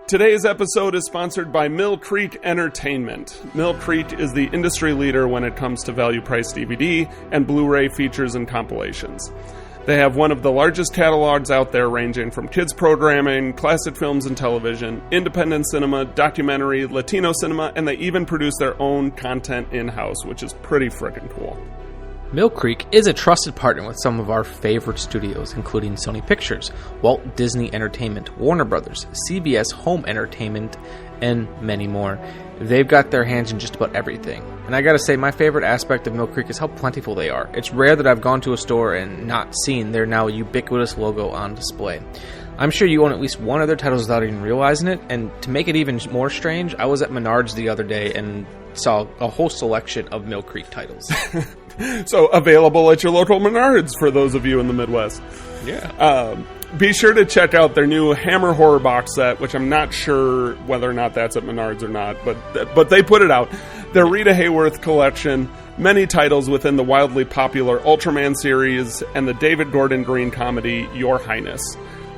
Today's episode is sponsored by Mill Creek Entertainment. Mill Creek is the industry leader when it comes to value-priced DVD and Blu-ray features and compilations. They have one of the largest catalogs out there, ranging from kids programming, classic films and television, independent cinema, documentary, Latino cinema, and they even produce their own content in-house, which is pretty freaking cool. Mill Creek is a trusted partner with some of our favorite studios, including Sony Pictures, Walt Disney Entertainment, Warner Brothers, CBS Home Entertainment, and many more. They've got their hands in just about everything. And I gotta say, my favorite aspect of Mill Creek is how plentiful they are. It's rare that I've gone to a store and not seen their now ubiquitous logo on display. I'm sure you own at least one of their titles without even realizing it, and to make it even more strange, I was at Menards the other day and saw a whole selection of Mill Creek titles. So, available at your local Menards for those of you in the Midwest. Yeah. Be sure to check out their new Hammer Horror box set, which I'm not sure whether or not that's at Menards or not, but they put it out. Their Rita Hayworth collection, many titles within the wildly popular Ultraman series, and the David Gordon Green comedy Your Highness.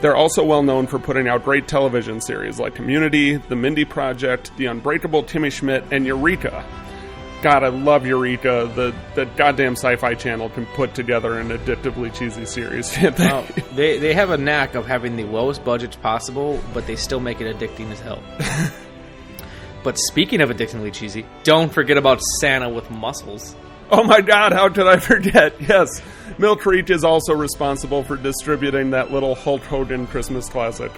They're also well known for putting out great television series like Community, The Mindy Project, The Unbreakable Timmy Schmidt, and Eureka. God, I love Eureka. The goddamn Sci-Fi Channel can put together an addictively cheesy series. Well, they have a knack of having the lowest budgets possible, but they still make it addicting as hell. But speaking of addictingly cheesy, don't forget about Santa with muscles. Oh my God, how could I forget? Yes, Mill Creek is also responsible for distributing that little Hulk Hogan Christmas classic.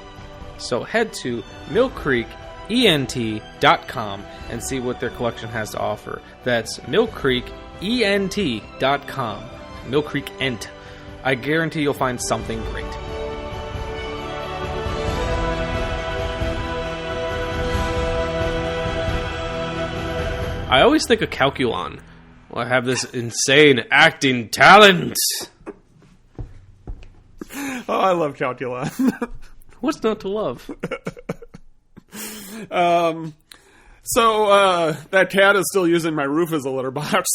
So head to millcreekent.com and see what their collection has to offer. That's millcreekent.com. Mill Creek Ent. I guarantee you'll find something great. I always think of Calculon. Well, I have this insane acting talent. Oh, I love Calculon. What's not to love? So that cat is still using my roof as a litter box.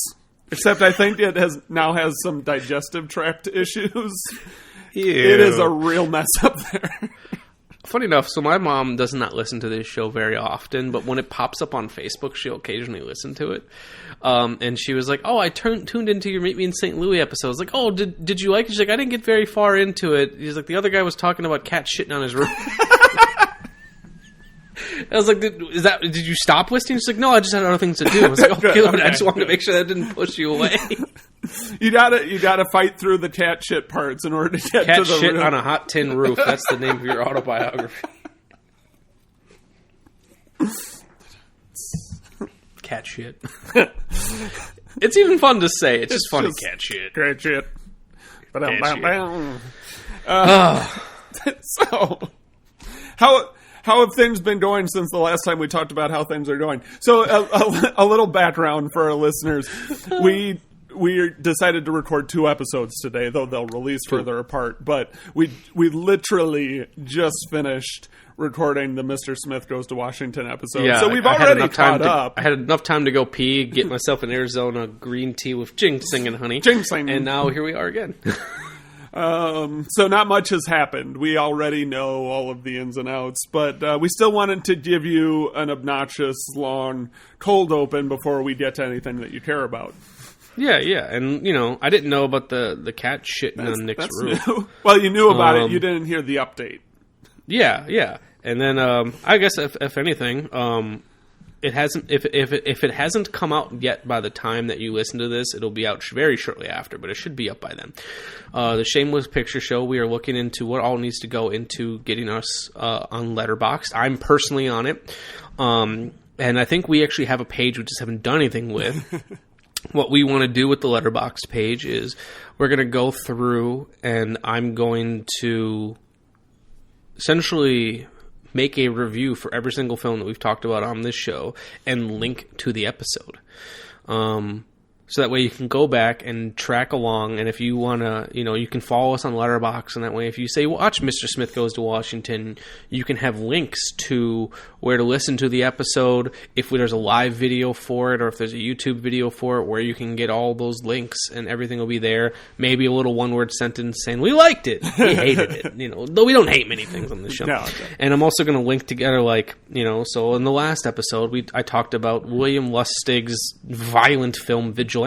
Except I think it now has some digestive tract issues. Ew. It is a real mess up there. Funny enough, so my mom does not listen to this show very often, but when it pops up on Facebook, she'll occasionally listen to it. And she was like, "Oh, I tuned into your Meet Me in St. Louis episode." I was like, "Oh, did you like it?" She's like, "I didn't get very far into it." He's like, "The other guy was talking about cat shitting on his roof." I was like, did you stop listening? She's like, "No, I just had other things to do." I was like, "Okay, okay. I just wanted to make sure that didn't push you away." You gotta fight through the cat shit parts in order to get cat to the shit roof. on a hot tin roof. That's the name of your autobiography. Cat shit. It's even fun to say. It's just funny. Cat shit. Cat shit. So, how have things been going since the last time we talked about how things are going? So, a little background for our listeners. We decided to record 2 episodes today, though they'll release further apart. But we literally just finished recording the Mr. Smith Goes to Washington episode. Yeah, so we've already caught up. I had enough time to go pee, get myself an Arizona green tea with ginseng and honey. Ginseng. And now here we are again. So not much has happened. We already know all of the ins and outs, but we still wanted to give you an obnoxious, long, cold open before we get to anything that you care about. Yeah, and I didn't know about the cat shitting on Nick's roof. New. Well, you knew about it. You didn't hear the update. Yeah, and then I guess if anything, it hasn't. If it hasn't come out yet by the time that you listen to this, it'll be out very shortly after. But it should be up by then. The Shameless Picture Show. We are looking into what all needs to go into getting us on Letterboxd. I'm personally on it, and I think we actually have a page we just haven't done anything with. What we want to do with the Letterboxd page is we're going to go through and I'm going to essentially make a review for every single film that we've talked about on this show and link to the episode. So that way you can go back and track along, and if you want to, you can follow us on Letterboxd, and that way if you say, watch Mr. Smith Goes to Washington, you can have links to where to listen to the episode, if there's a live video for it, or if there's a YouTube video for it, where you can get all those links, and everything will be there. Maybe a little one-word sentence saying, we liked it, we hated it, though we don't hate many things on this show. No. And I'm also going to link together, so in the last episode, I talked about William Lustig's violent film Vigilante.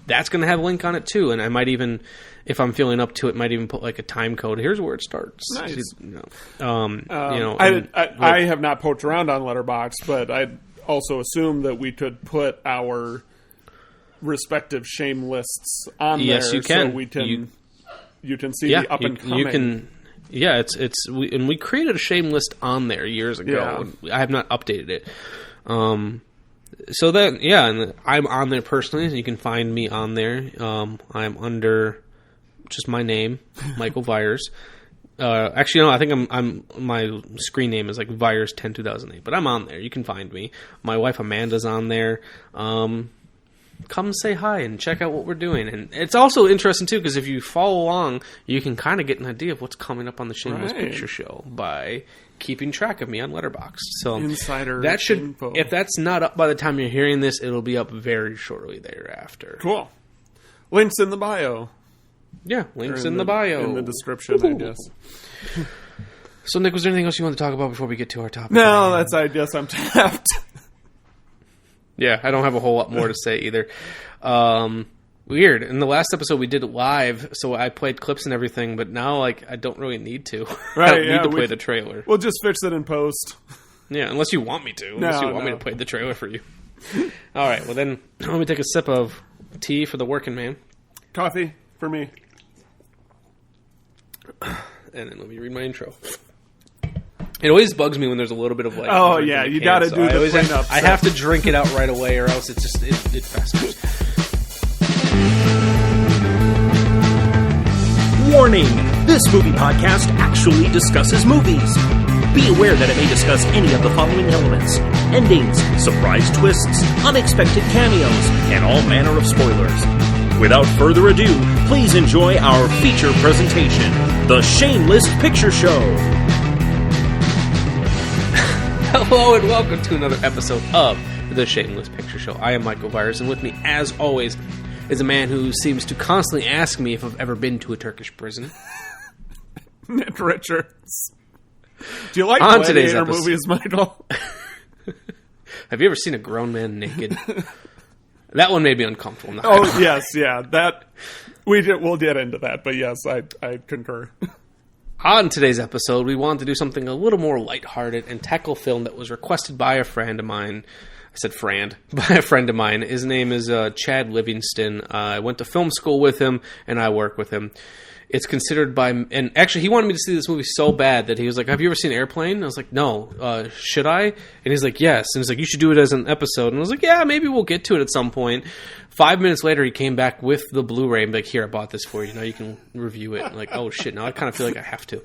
That's going to have a link on it too, and I might even, if I'm feeling up to it, might even put like a time code. Here's where it starts. Nice. I have not poked around on Letterboxd, but I'd also assume that we could put our respective shame lists on there. Yes, you can. So you can see the up and coming. You can. Yeah, and we created a shame list on there years ago. Yeah. I have not updated it. So then, and I'm on there personally, and you can find me on there. I'm under just my name, Michael Viers. Actually, no, I think I'm my screen name is like Viers 10 2008, but I'm on there. You can find me. My wife Amanda's on there. Come say hi and check out what we're doing. And it's also interesting too, because if you follow along, you can kind of get an idea of what's coming up on the Shameless Picture Show by keeping track of me on Letterboxd. So insider that should info. If that's not up by the time you're hearing this, it'll be up very shortly thereafter. Cool. Links in the bio. Yeah, links in the bio. In the description, I guess. So, Nick, was there anything else you want to talk about before we get to our topic? No, I guess I'm tapped. Yeah, I don't have a whole lot more to say either. Weird. In the last episode, we did it live, so I played clips and everything, but now, I don't really need to. Right, I don't need to play the trailer. We'll just fix it in post. Yeah, unless you want me to. Unless you want me to play the trailer for you. All right, well then, let me take a sip of tea for the working man. Coffee for me. And then let me read my intro. It always bugs me when there's a little bit of oh yeah, you got to do the cleanup. I have to drink it out right away, or else it festers. Warning! This movie podcast actually discusses movies. Be aware that it may discuss any of the following elements: endings, surprise twists, unexpected cameos, and all manner of spoilers. Without further ado, please enjoy our feature presentation, The Shameless Picture Show. Hello and welcome to another episode of The Shameless Picture Show. I am Michael Viers, and with me, as always, is a man who seems to constantly ask me if I've ever been to a Turkish prison. Nick Richards. Do you like gladiator movies, Michael? Have you ever seen a grown man naked? That one made me uncomfortable. Yes, yeah. We'll get into that, but yes, I concur. On today's episode, we wanted to do something a little more lighthearted and tackle a film that was requested by a friend of mine. I said friend. By a friend of mine. His name is Chad Livingston. I went to film school with him, and I work with him. It's considered by... And actually, he wanted me to see this movie so bad that he was like, have you ever seen Airplane? I was like, no. Should I? And he's like, yes. And he's like, you should do it as an episode. And I was like, yeah, maybe we'll get to it at some point. 5 minutes later, he came back with the Blu-ray and be like, here, I bought this for you. Now you can review it. I'm like, oh, shit. Now I kind of feel like I have to.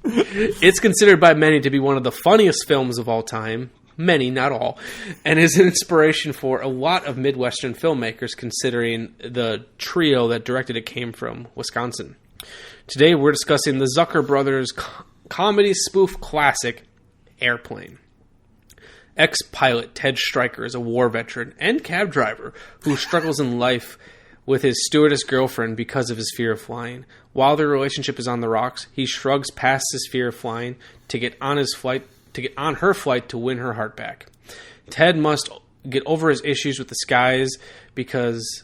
It's considered by many to be one of the funniest films of all time. Many, not all, and is an inspiration for a lot of Midwestern filmmakers, considering the trio that directed it came from Wisconsin. Today we're discussing the Zucker brothers' comedy spoof classic, Airplane. Ex-pilot Ted Stryker is a war veteran and cab driver who struggles in life with his stewardess girlfriend because of his fear of flying. While their relationship is on the rocks, he shrugs past his fear of flying to get on her flight to win her heart back. Ted must get over his issues with the skies because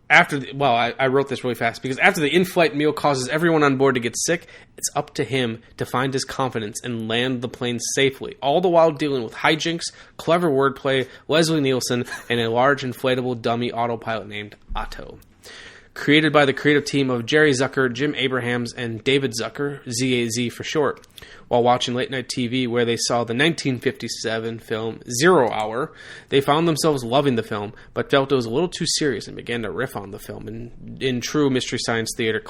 I wrote this really fast. Because after the in-flight meal causes everyone on board to get sick, it's up to him to find his confidence and land the plane safely, all the while dealing with hijinks, clever wordplay, Leslie Nielsen, and a large inflatable dummy autopilot named Otto. Created by the creative team of Jerry Zucker, Jim Abrahams, and David Zucker, ZAZ for short. While watching late-night TV where they saw the 1957 film 0 Hour, they found themselves loving the film, but felt it was a little too serious and began to riff on the film in true Mystery Science Theater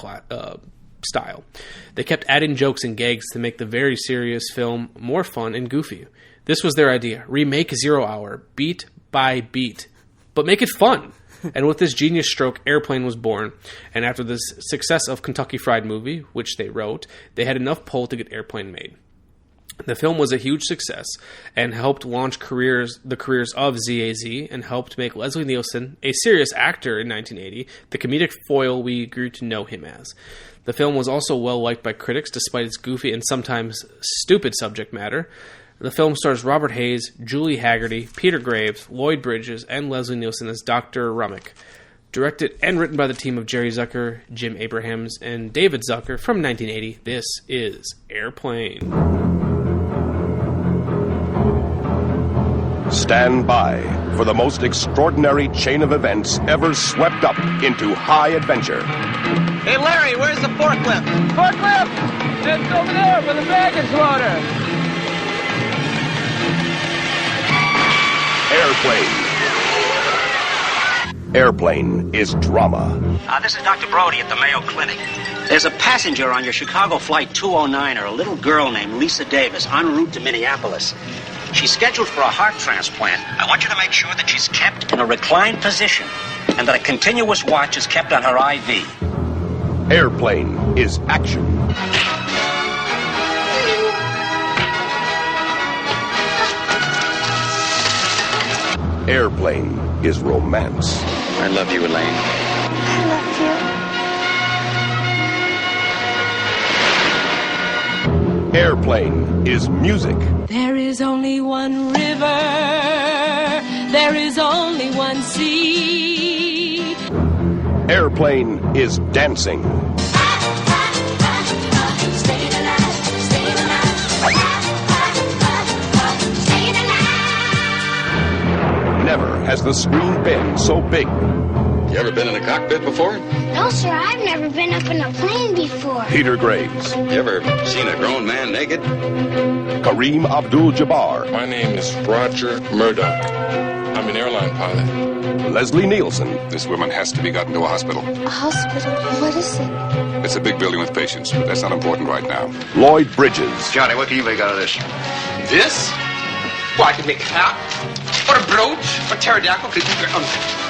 style. They kept adding jokes and gags to make the very serious film more fun and goofy. This was their idea. Remake 0 Hour, beat by beat, but make it fun. And with this genius stroke, Airplane was born. And after the success of Kentucky Fried Movie, which they wrote, they had enough pull to get Airplane made. The film was a huge success and helped launch the careers of ZAZ and helped make Leslie Nielsen, a serious actor in 1980, the comedic foil we grew to know him as. The film was also well liked by critics despite its goofy and sometimes stupid subject matter. The film stars Robert Hayes, Julie Haggerty, Peter Graves, Lloyd Bridges, and Leslie Nielsen as Dr. Rummick. Directed and written by the team of Jerry Zucker, Jim Abrahams, and David Zucker from 1980, this is Airplane. Stand by for the most extraordinary chain of events ever swept up into high adventure. Hey, Larry, where's the forklift? Forklift! It's over there for the baggage loader. Airplane. Airplane is drama. This is Dr. Brody at the Mayo Clinic. There's a passenger on your Chicago Flight 209, a little girl named Lisa Davis, en route to Minneapolis. She's scheduled for a heart transplant. I want you to make sure that she's kept in a reclined position and that a continuous watch is kept on her IV. Airplane is action. Airplane is romance. I love you, Elaine. I love you. Airplane is music. There is only one river. There is only one sea. Airplane is dancing. Never has the screen been so big. You ever been in a cockpit before? No, sir, I've never been up in a plane before. Peter Graves. You ever seen a grown man naked? Kareem Abdul-Jabbar. My name is Roger Murdoch. I'm an airline pilot. Leslie Nielsen. This woman has to be gotten to a hospital. A hospital? What is it? It's a big building with patients, but that's not important right now. Lloyd Bridges. Johnny, what can you make out of this? This? Well, I could make a hat, or a brooch, or pterodactyl.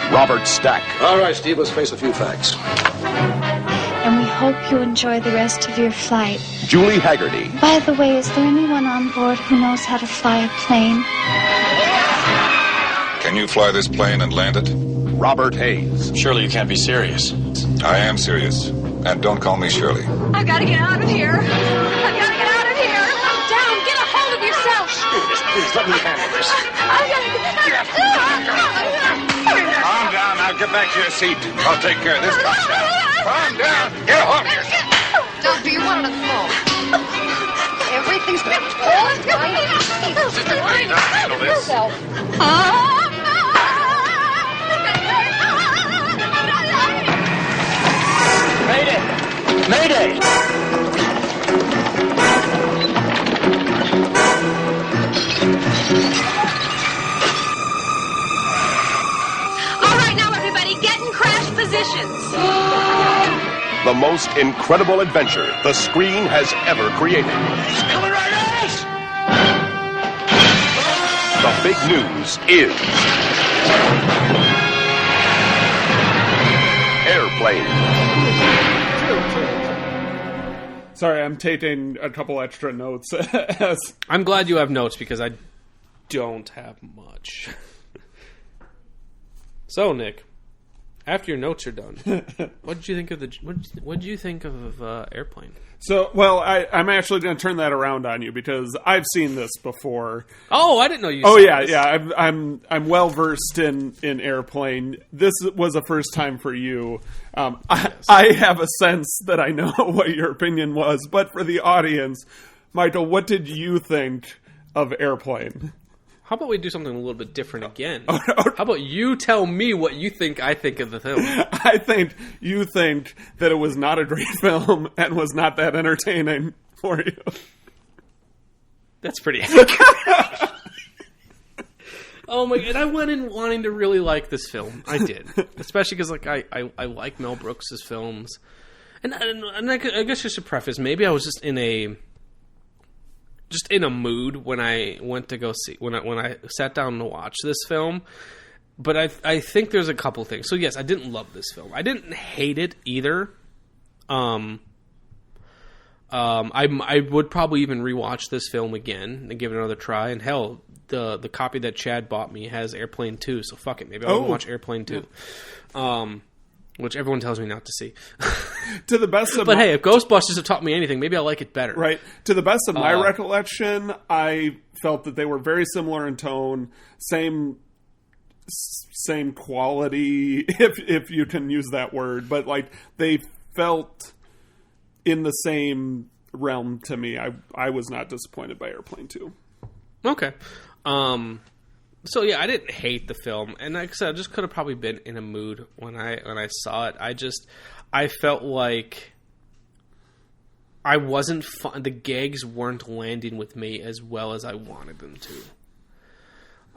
Robert Stack. All right, Steve, let's face a few facts. And we hope you enjoy the rest of your flight. Julie Haggerty. By the way, is there anyone on board who knows how to fly a plane? Can you fly this plane and land it? Robert Hayes. Surely you can't be serious. I am serious. And don't call me Shirley. I've got to get out of here. I've got to get out of here. Down, get a hold of yourself. Please, let me handle this. I've got to get Calm down. Now get back to your seat. I'll take care of this. Calm down. Calm down. Get a hold of yourself. Doctor, you wanted a phone. Everything's been told. Sister, please, I'll handle this. Mayday! Mayday! All right, now everybody, get in crash positions. The most incredible adventure the screen has ever created. He's coming right at us! The big news is Airplane. Sorry, I'm taking a couple extra notes. I'm glad you have notes because I don't have much. So, Nick, after your notes are done, what did you think of what did you think of Airplane? So, well, I'm actually going to turn that around on you because I've seen this before. Oh, I didn't know you. Oh, saw yeah, this. yeah. I'm well versed in Airplane. This was a first time for you. I have a sense that I know what your opinion was, but for the audience, Michael, what did you think of Airplane? How about we do something a little bit different again? How about you tell me what you think I think of the film? I think you think that it was not a great film and was not that entertaining for you. That's pretty accurate. Oh my god, I went in wanting to really like this film. I did. Especially because I like Mel Brooks' films. And I guess just to preface, maybe I was just in a mood when I went to go see when I sat down to watch this film, But I think there's a couple things. So yes, I didn't love this film. I didn't hate it either. I would probably even rewatch this film again and give it another try. And hell, the copy that Chad bought me has Airplane 2, so fuck it. Maybe I'll watch Airplane 2. Which everyone tells me not to see. To the best of But hey, if Ghostbusters have taught me anything, maybe I'll like it better. Right. To the best of my recollection, I felt that they were very similar in tone, same quality, if you can use that word, but like they felt in the same realm to me. I was not disappointed by Airplane 2. Okay. So yeah, I didn't hate the film, and like I said, I just could have probably been in a mood when I saw it. I felt like I wasn't fun. The gags weren't landing with me as well as I wanted them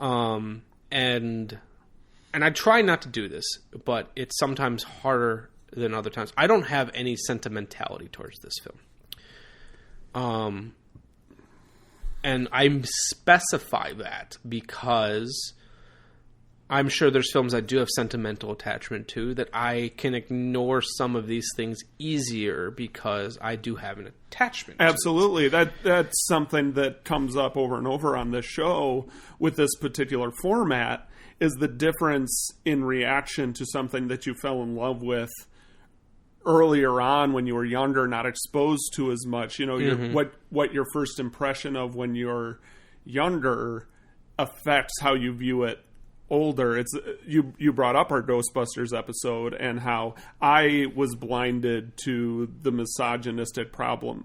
to. And I try not to do this, but it's sometimes harder than other times. I don't have any sentimentality towards this film. And I specify that because I'm sure there's films I do have sentimental attachment to that I can ignore some of these things easier because I do have an attachment to. Absolutely. That's something that comes up over and over on this show with this particular format, is the difference in reaction to something that you fell in love with earlier on when you were younger, not exposed to as much. You know, what your first impression of when you're younger affects how you view it older. It's you brought up our Ghostbusters episode and how I was blinded to the misogynistic problems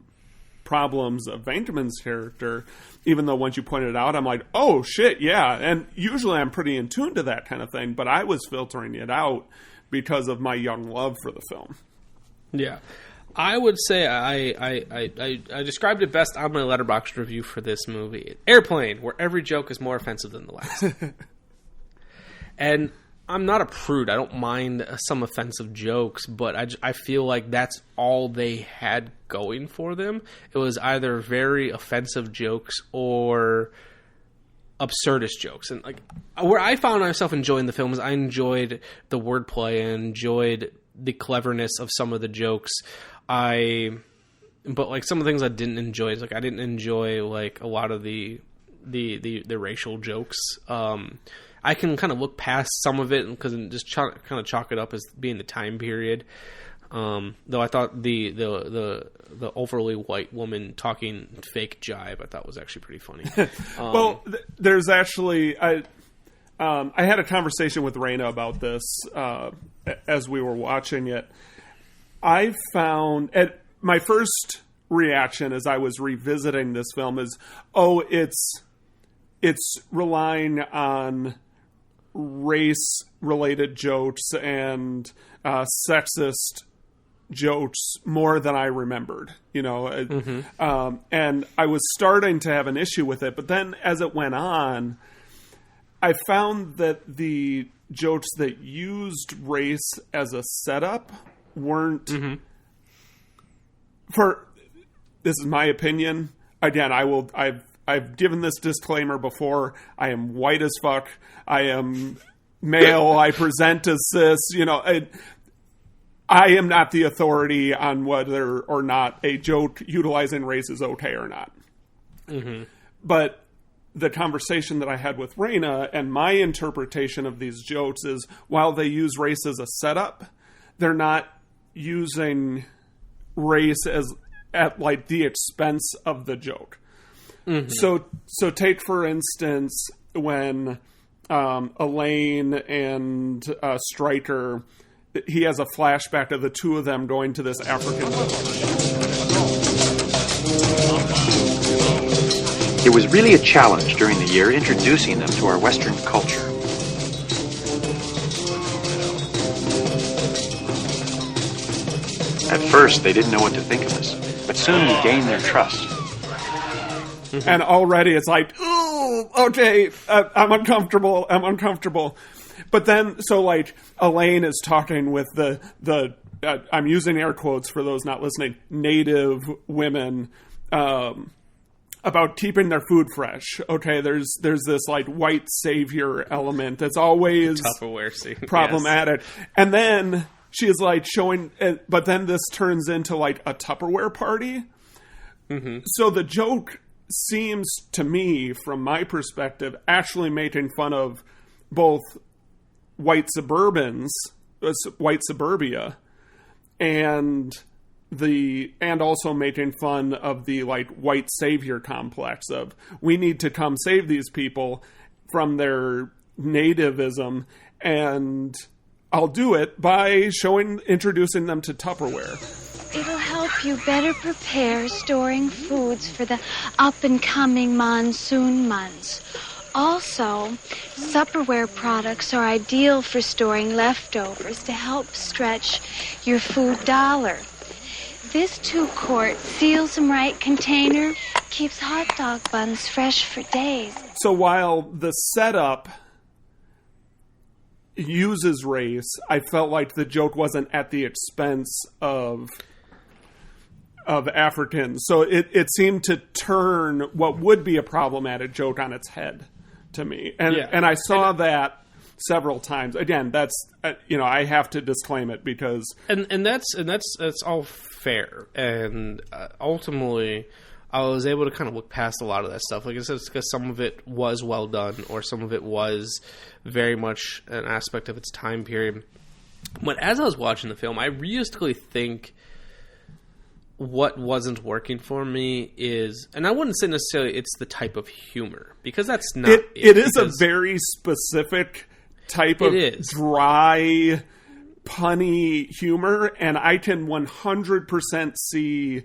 of Venkman's character, even though once you pointed it out, I'm like, oh shit, yeah. And usually I'm pretty in tune to that kind of thing, but I was filtering it out because of my young love for the film. Yeah. I would say I described it best on my Letterboxd review for this movie. Airplane, where every joke is more offensive than the last. And I'm not a prude. I don't mind some offensive jokes, but I feel like that's all they had going for them. It was either very offensive jokes or absurdist jokes. And like where I found myself enjoying the film is I enjoyed the wordplay and enjoyed the cleverness of some of the jokes. But like some of the things I didn't enjoy is like I didn't enjoy like a lot of the racial jokes. I can kind of look past some of it because just kind of chalk it up as being the time period. Though I thought the overly white woman talking fake jive I thought was actually pretty funny. Well, there's actually I had a conversation with Raina about this as we were watching it. I found my first reaction as I was revisiting this film is, it's relying on race-related jokes and sexist jokes more than I remembered, you know. And I was starting to have an issue with it, but then as it went on, I found that the jokes that used race as a setup weren't for, this is my opinion. Again, I've given this disclaimer before. I am white as fuck. I am male. I present as cis. You know, I am not the authority on whether or not a joke utilizing race is okay or not. But the conversation that I had with Raina and my interpretation of these jokes is, while they use race as a setup, they're not using race as at like the expense of the joke. So take for instance when Elaine and Stryker, he has a flashback of the two of them going to this African village. It was really a challenge during the year introducing them to our Western culture. At first, they didn't know what to think of us, but soon we gained their trust. And already it's like, ooh, okay, I'm uncomfortable. But then, so like, Elaine is talking with the I'm using air quotes for those not listening, native women about keeping their food fresh. Okay, there's this like white savior element that's always Tupperware scene. problematic. Yes. And then she is like showing, but then this turns into like a Tupperware party. Mm-hmm. So the joke seems to me, from my perspective, actually making fun of both white suburbia, and also making fun of the like white savior complex of we need to come save these people from their nativism, and I'll do it by introducing them to Tupperware. It'll help you better prepare storing foods for the up-and-coming monsoon months. Also, Tupperware products are ideal for storing leftovers to help stretch your food dollar. This 2-quart seals them right container keeps hot dog buns fresh for days. So while the setup uses race, I felt like the joke wasn't at the expense of Africans. So it seemed to turn what would be a problematic joke on its head to me. And I saw that several times. Again, that's I have to disclaim it because that's all fair. And ultimately, I was able to kind of look past a lot of that stuff. Like I said, it's because some of it was well done, or some of it was very much an aspect of its time period. But as I was watching the film, I realistically think what wasn't working for me is, and I wouldn't say necessarily it's the type of humor, because that's not it. It is a very specific type of dry, punny humor, and I can 100% see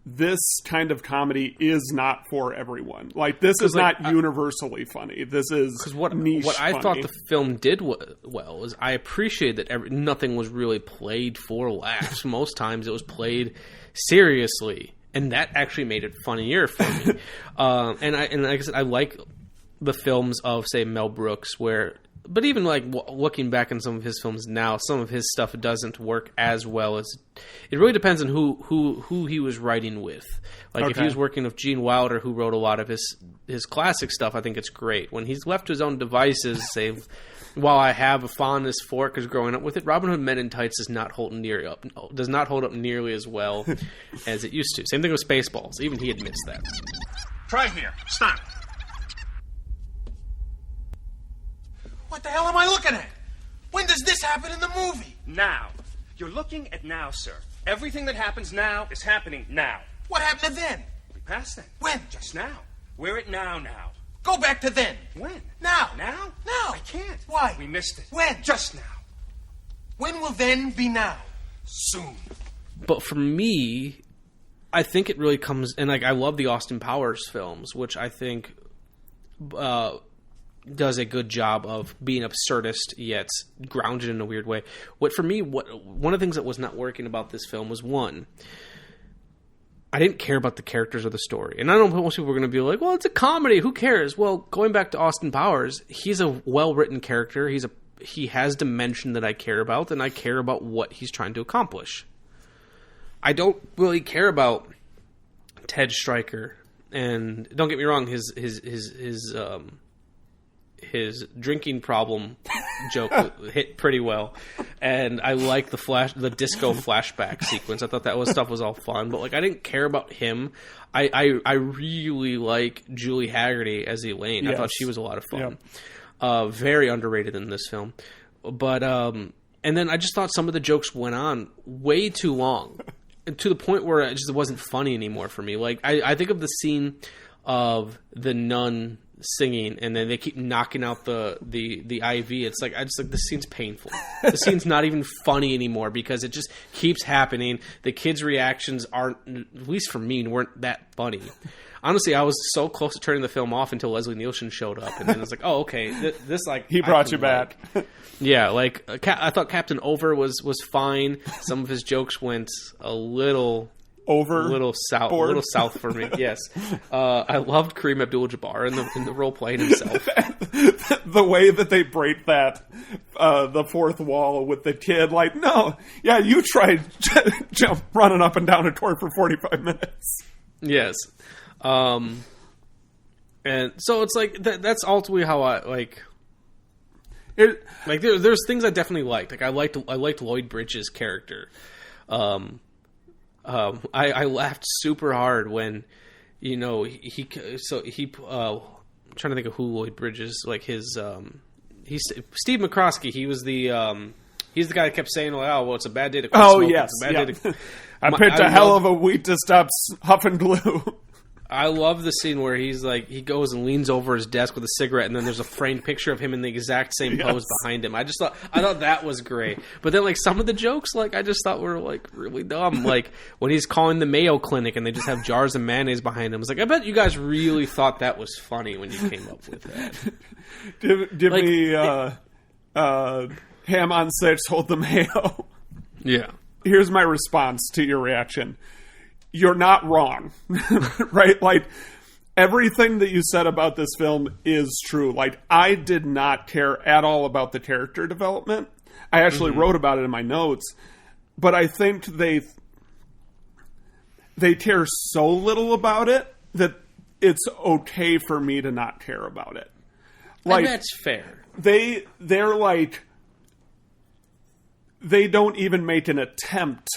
this kind of comedy is not for everyone. Like, this is not universally funny. This is niche what I funny. thought the film did well is I appreciate that nothing was really played for laughs. Most times it was played seriously, and that actually made it funnier for me. And like I said, I like the films of, say, Mel Brooks, but even like looking back on some of his films now, some of his stuff doesn't work as well as. It really depends on who he was writing with. Like if he was working with Gene Wilder, who wrote a lot of his classic stuff, I think it's great. When he's left to his own devices, say, while I have a fondness for it because growing up with it, Robin Hood Men in Tights does not hold up nearly as well as it used to. Same thing with Spaceballs. Even he admits that. Try here. Stop. What the hell am I looking at? When does this happen in the movie? Now. You're looking at now, sir. Everything that happens now is happening now. What happened to then? We passed then. When? Just now. We're at now. Go back to then. When? Now. Now? Now. I can't. Why? We missed it. When? Just now. When will then be now? Soon. But for me, I think it really comes... And like I love the Austin Powers films, which I think... does a good job of being absurdist yet grounded in a weird way. One of the things that was not working about this film was, one, I didn't care about the characters or the story. And I know most people were going to be like, well, it's a comedy, who cares? Well, going back to Austin Powers, he's a well-written character. He has dimension that I care about, and I care about what he's trying to accomplish. I don't really care about Ted Stryker, and don't get me wrong, his drinking problem joke hit pretty well, and I like the disco flashback sequence. I thought that stuff was all fun, but like I didn't care about him. I really like Julie Haggerty as Elaine. Yes. I thought she was a lot of fun. Yep. Very underrated in this film, but and then I just thought some of the jokes went on way too long, and to the point where it wasn't funny anymore for me. Like I think of the scene of the nun singing, and then they keep knocking out the IV. It's like this scene's painful. The scene's not even funny anymore because it just keeps happening. The kids' reactions aren't, at least for me, weren't that funny. Honestly, I was so close to turning the film off until Leslie Nielsen showed up, and then it's like, oh, okay, this like he brought you back. Yeah, like I thought Captain Over was fine. Some of his jokes went a little south for me. Yes, I loved Kareem Abdul-Jabbar in the role playing himself. The way that they break that the fourth wall with the kid, like, no, yeah, you tried running up and down a court for 45 minutes. Yes, And so it's like that's ultimately how I like. Like there's things I definitely liked. Like I liked Lloyd Bridges' character. I laughed super hard when, you know, he I'm trying to think of who Lloyd Bridges, like his he's Steve McCroskey. He was he's the guy that kept saying, "Oh, well, it's a bad day to quit smoking. Yes, it's a bad day to." I picked a hell of a week to stop huffing glue. I love the scene where he's like, he goes and leans over his desk with a cigarette, and then there's a framed picture of him in the exact same pose behind him. I thought that was great. But then, like, some of the jokes, like, I just thought were, like, really dumb. Like, when he's calling the Mayo Clinic and they just have jars of mayonnaise behind him. It's like, I bet you guys really thought that was funny when you came up with that. Give like, me ham on 6, hold the mayo. Yeah. Here's my response to your reaction. You're not wrong, right? Like, everything that you said about this film is true. Like, I did not care at all about the character development. I actually wrote about it in my notes, but I think they care so little about it that it's okay for me to not care about it. Like, and that's fair. They're like, they don't even make an attempt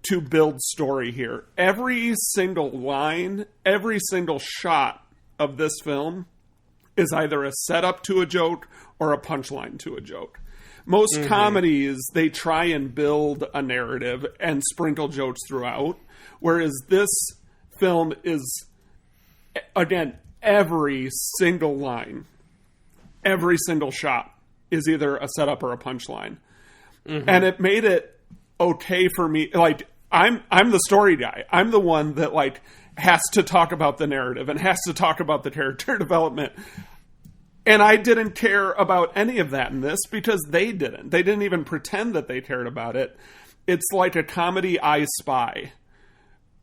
to build story here. Every single line, every single shot of this film is either a setup to a joke or a punchline to a joke. Most comedies, they try and build a narrative and sprinkle jokes throughout, whereas this film is, again, every single line, every single shot is either a setup or a punchline. And it made it okay for me. Like, I'm the story guy. I'm the one that, like, has to talk about the narrative and has to talk about the character development. And I didn't care about any of that in this because they didn't. They didn't even pretend that they cared about it. It's like a comedy I Spy,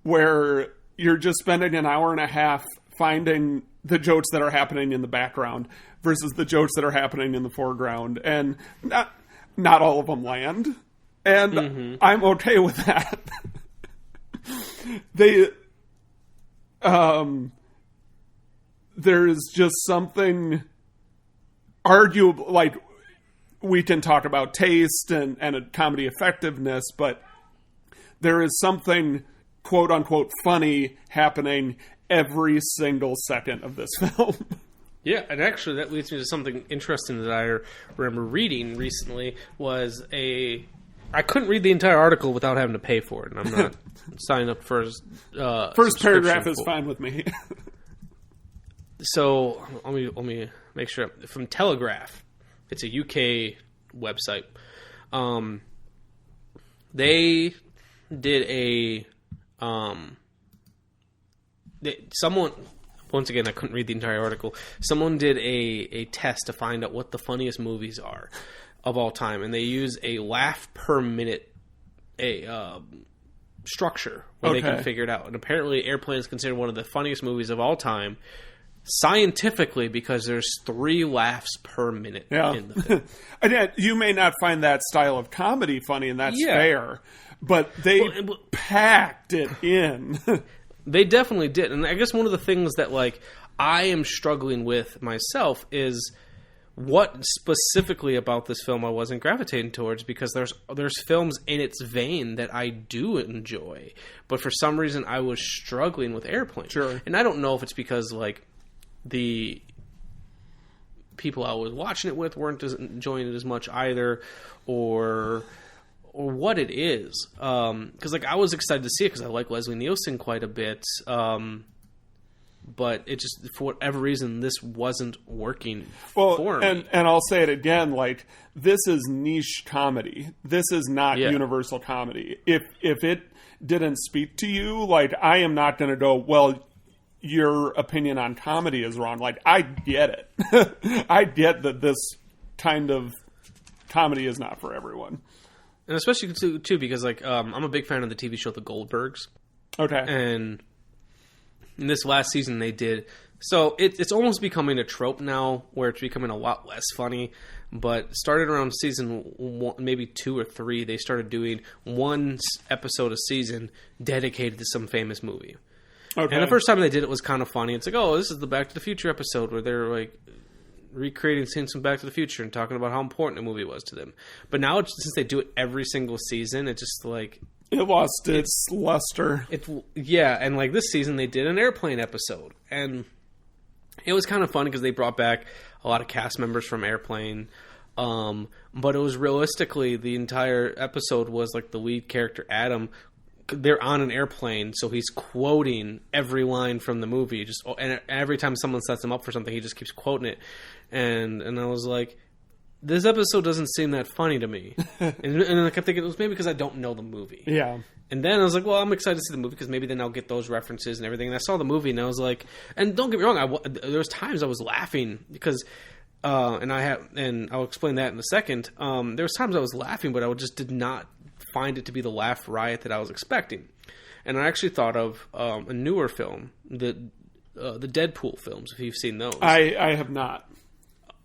where you're just spending an hour and a half finding the jokes that are happening in the background versus the jokes that are happening in the foreground. And not all of them land. And I'm okay with that. There's just something arguable, like, we can talk about taste and a comedy effectiveness, but there is something quote unquote funny happening every single second of this film. Yeah, and actually that leads me to something interesting that I remember reading recently. I couldn't read the entire article without having to pay for it, and I'm not signing up for first paragraph is fine with me. So let me make sure. From Telegraph, it's a UK website. They did someone. Once again, I couldn't read the entire article. Someone did a test to find out what the funniest movies are of all time, and they use a laugh per minute structure where they can figure it out. And apparently, Airplane is considered one of the funniest movies of all time, scientifically, because there's 3 laughs per minute in the film. Again, you may not find that style of comedy funny, and that's fair, but they packed it in. They definitely did. And I guess one of the things that, like, I am struggling with myself is what specifically about this film I wasn't gravitating towards, because there's films in its vein that I do enjoy, but for some reason I was struggling with Airplane. Sure. And I don't know if it's because, like, the people I was watching it with weren't enjoying it as much either, or what it is. Because, like, I was excited to see it because I like Leslie Nielsen quite a bit. But it just, for whatever reason, this wasn't working for me. And I'll say it again, like, this is niche comedy. This is not universal comedy. If it didn't speak to you, like, I am not going to go, well, your opinion on comedy is wrong. Like, I get it. I get that this kind of comedy is not for everyone. And especially, too, because, like, I'm a big fan of the TV show The Goldbergs. Okay. And in this last season they did, so it's almost becoming a trope now where it's becoming a lot less funny, but started around season 1, maybe 2 or 3, they started doing one episode a season dedicated to some famous movie. Okay. And the first time they did it was kind of funny. It's like, oh, this is the Back to the Future episode where they're like recreating scenes from Back to the Future and talking about how important the movie was to them. But now, since they do it every single season, it's just like... It lost its luster. Yeah, and like this season they did an airplane episode. And it was kind of fun because they brought back a lot of cast members from Airplane. But it was realistically, the entire episode was like the lead character, Adam. They're on an airplane, so he's quoting every line from the movie. And every time someone sets him up for something, he just keeps quoting it. And I was like, this episode doesn't seem that funny to me. and I kept thinking it was maybe because I don't know the movie. Yeah. And then I was like, well, I'm excited to see the movie because maybe then I'll get those references and everything. And I saw the movie and I was like, and don't get me wrong, there was times I was laughing because, and I'll explain that in a second. There was times I was laughing, but I just did not find it to be the laugh riot that I was expecting. And I actually thought of a newer film, the Deadpool films, if you've seen those. I have not.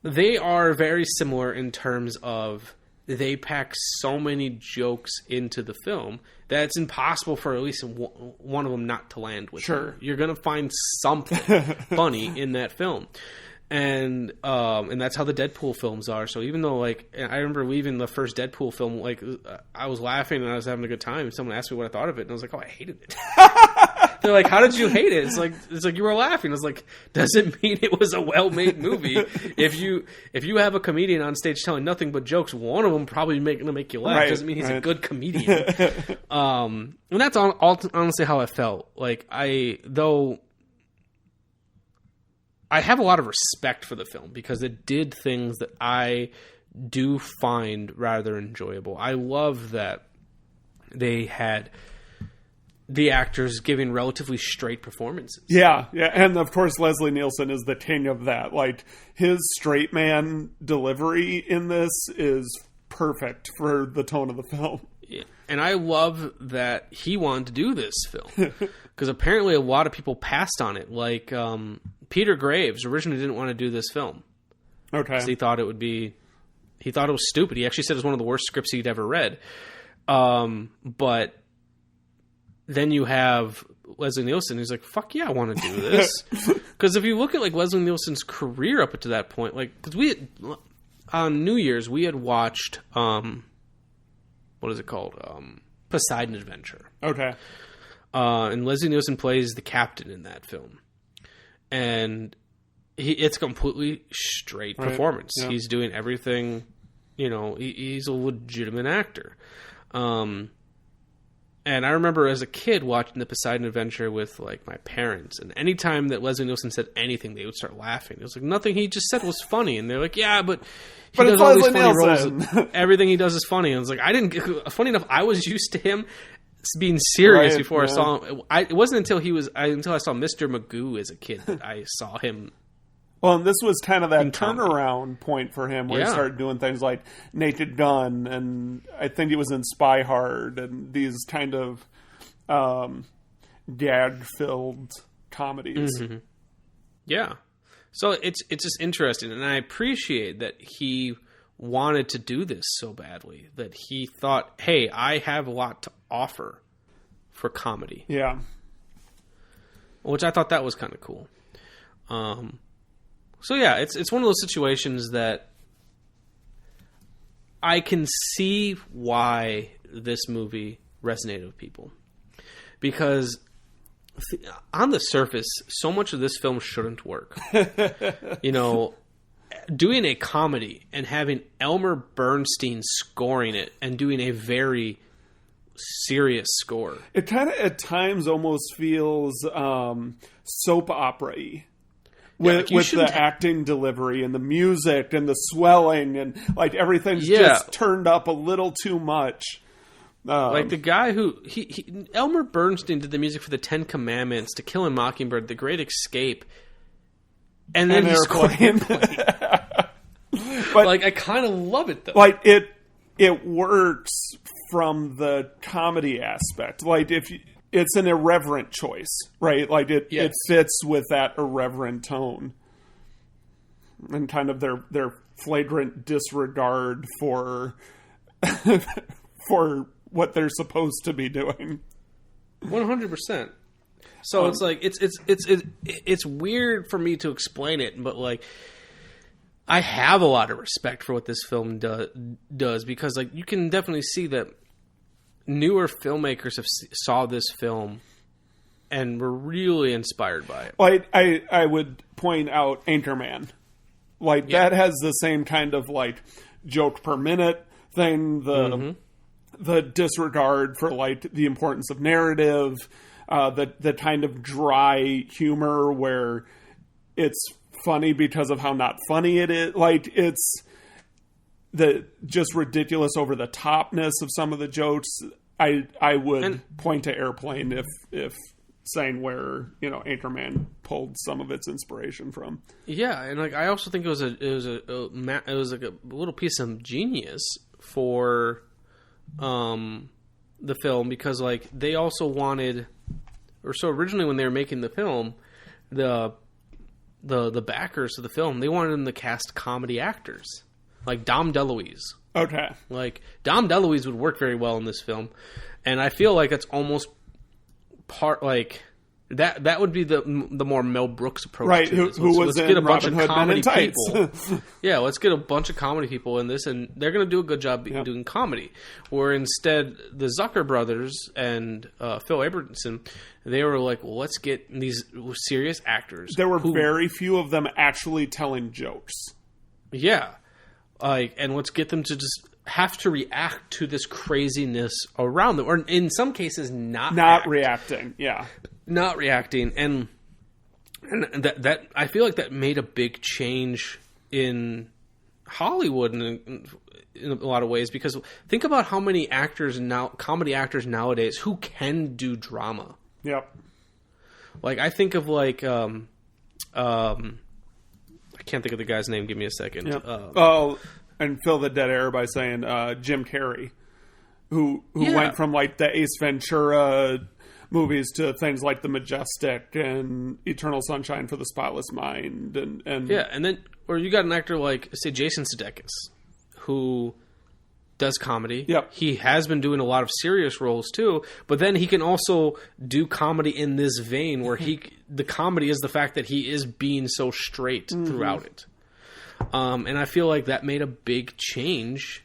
They are very similar in terms of they pack so many jokes into the film that it's impossible for at least one of them not to land with Sure. you. You're going to find something funny in that film. And that's how the Deadpool films are. So even though, like, I remember leaving the first Deadpool film, like, I was laughing and I was having a good time. And someone asked me what I thought of it, and I was like, oh, I hated it. They're like, how did you hate it? It's like you were laughing. It's like, doesn't mean it was a well-made movie. If you have a comedian on stage telling nothing but jokes, one of them probably going to make you laugh. Right, Doesn't mean he's a good comedian. And that's honestly how I felt. Like, I have a lot of respect for the film because it did things that I do find rather enjoyable. I love that they had the actors giving relatively straight performances. Yeah, and of course Leslie Nielsen is the king of that. Like, his straight man delivery in this is perfect for the tone of the film. Yeah. And I love that he wanted to do this film because apparently a lot of people passed on it. Like, Peter Graves originally didn't want to do this film. Okay. He thought it was stupid. He actually said it was one of the worst scripts he'd ever read. But then you have Leslie Nielsen. He's like, fuck yeah, I want to do this. Because if you look at like Leslie Nielsen's career up to that point, like, because on New Year's, we had watched, what is it called? Poseidon Adventure. Okay. And Leslie Nielsen plays the captain in that film. And it's a completely straight performance. Yeah. He's doing everything, he's a legitimate actor. And I remember as a kid watching the Poseidon Adventure with like my parents, and anytime that Leslie Nielsen said anything, they would start laughing. It was like nothing he just said was funny, and they're like, "Yeah, but he does all these funny roles. Everything he does is funny." And I was like, funny enough, I was used to him being serious before I saw him. It wasn't until I saw Mr. Magoo as a kid that I saw him. Well, and this was kind of that turnaround point for him where he started doing things like Naked Gun, and I think he was in Spy Hard, and these kind of gag-filled comedies. Mm-hmm. Yeah. So it's just interesting, and I appreciate that he wanted to do this so badly, that he thought, hey, I have a lot to offer for comedy. Yeah. Which I thought that was kind of cool. So yeah, it's one of those situations that I can see why this movie resonated with people. Because on the surface, so much of this film shouldn't work. Doing a comedy and having Elmer Bernstein scoring it and doing a very serious score. It kind of at times almost feels soap opera-y. With the acting delivery and the music and the swelling and like everything's just turned up a little too much. Like the guy who Elmer Bernstein did the music for the 10 Commandments, To Kill a Mockingbird, The Great Escape, and then he scored Airplane. But like I kind of love it though. Like it works from the comedy aspect. Like it's an irreverent choice, right? Like it fits with that irreverent tone and kind of their flagrant disregard for for what they're supposed to be doing. 100%. So it's like it's weird for me to explain it, but like I have a lot of respect for what this film does because like you can definitely see that newer filmmakers saw this film and were really inspired by it. Well, I would point out Anchorman. Like that has the same kind of like joke per minute thing, the disregard for like the importance of narrative, the kind of dry humor where it's funny because of how not funny it is. Like it's the just ridiculous over the topness of some of the jokes. I would point to Airplane if saying where Anchorman pulled some of its inspiration from. Yeah, and like I also think it was like a little piece of genius for the film because like they also wanted, or so originally when they were making the film, the backers of the film, they wanted them to cast comedy actors like Dom DeLuise. Okay, like Dom DeLuise would work very well in this film, and I feel like it's almost part like that would be the more Mel Brooks approach, right? To who this. was let's in get a bunch Robin of Hood comedy Men in Tights. people. Yeah, let's get a bunch of comedy people in this, and they're going to do a good job doing comedy. Where instead, the Zucker brothers and Phil Abramson, they were like, well, let's get these serious actors. There were very few of them actually telling jokes. Yeah, and let's get them to just have to react to this craziness around them, or in some cases, not reacting. Yeah. Not reacting, and that I feel like that made a big change in Hollywood in a lot of ways. Because think about how many comedy actors nowadays who can do drama. Yep. Like I think of like I can't think of the guy's name. Give me a second. Yep. And fill the dead air by saying Jim Carrey, who went from like the Ace Ventura movies to things like The Majestic and Eternal Sunshine for the Spotless Mind, and then or you got an actor like say Jason Sudeikis, who does comedy. Yep. He has been doing a lot of serious roles too, but then he can also do comedy in this vein where the comedy is the fact that he is being so straight throughout it. And I feel like that made a big change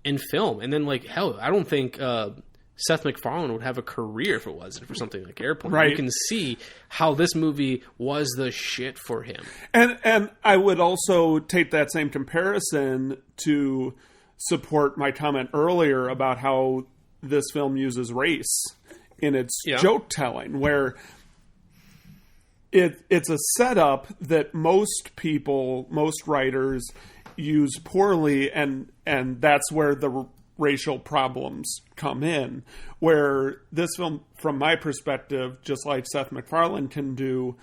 in film. And then, like, hell, I don't think Seth MacFarlane would have a career if it wasn't for something like Airplane. Right. You can see how this movie was the shit for him. And I would also take that same comparison to support my comment earlier about how this film uses race in its joke telling, where it's a setup that most writers use poorly, and that's where the racial problems come in. Where this film, from my perspective, just like Seth MacFarlane can do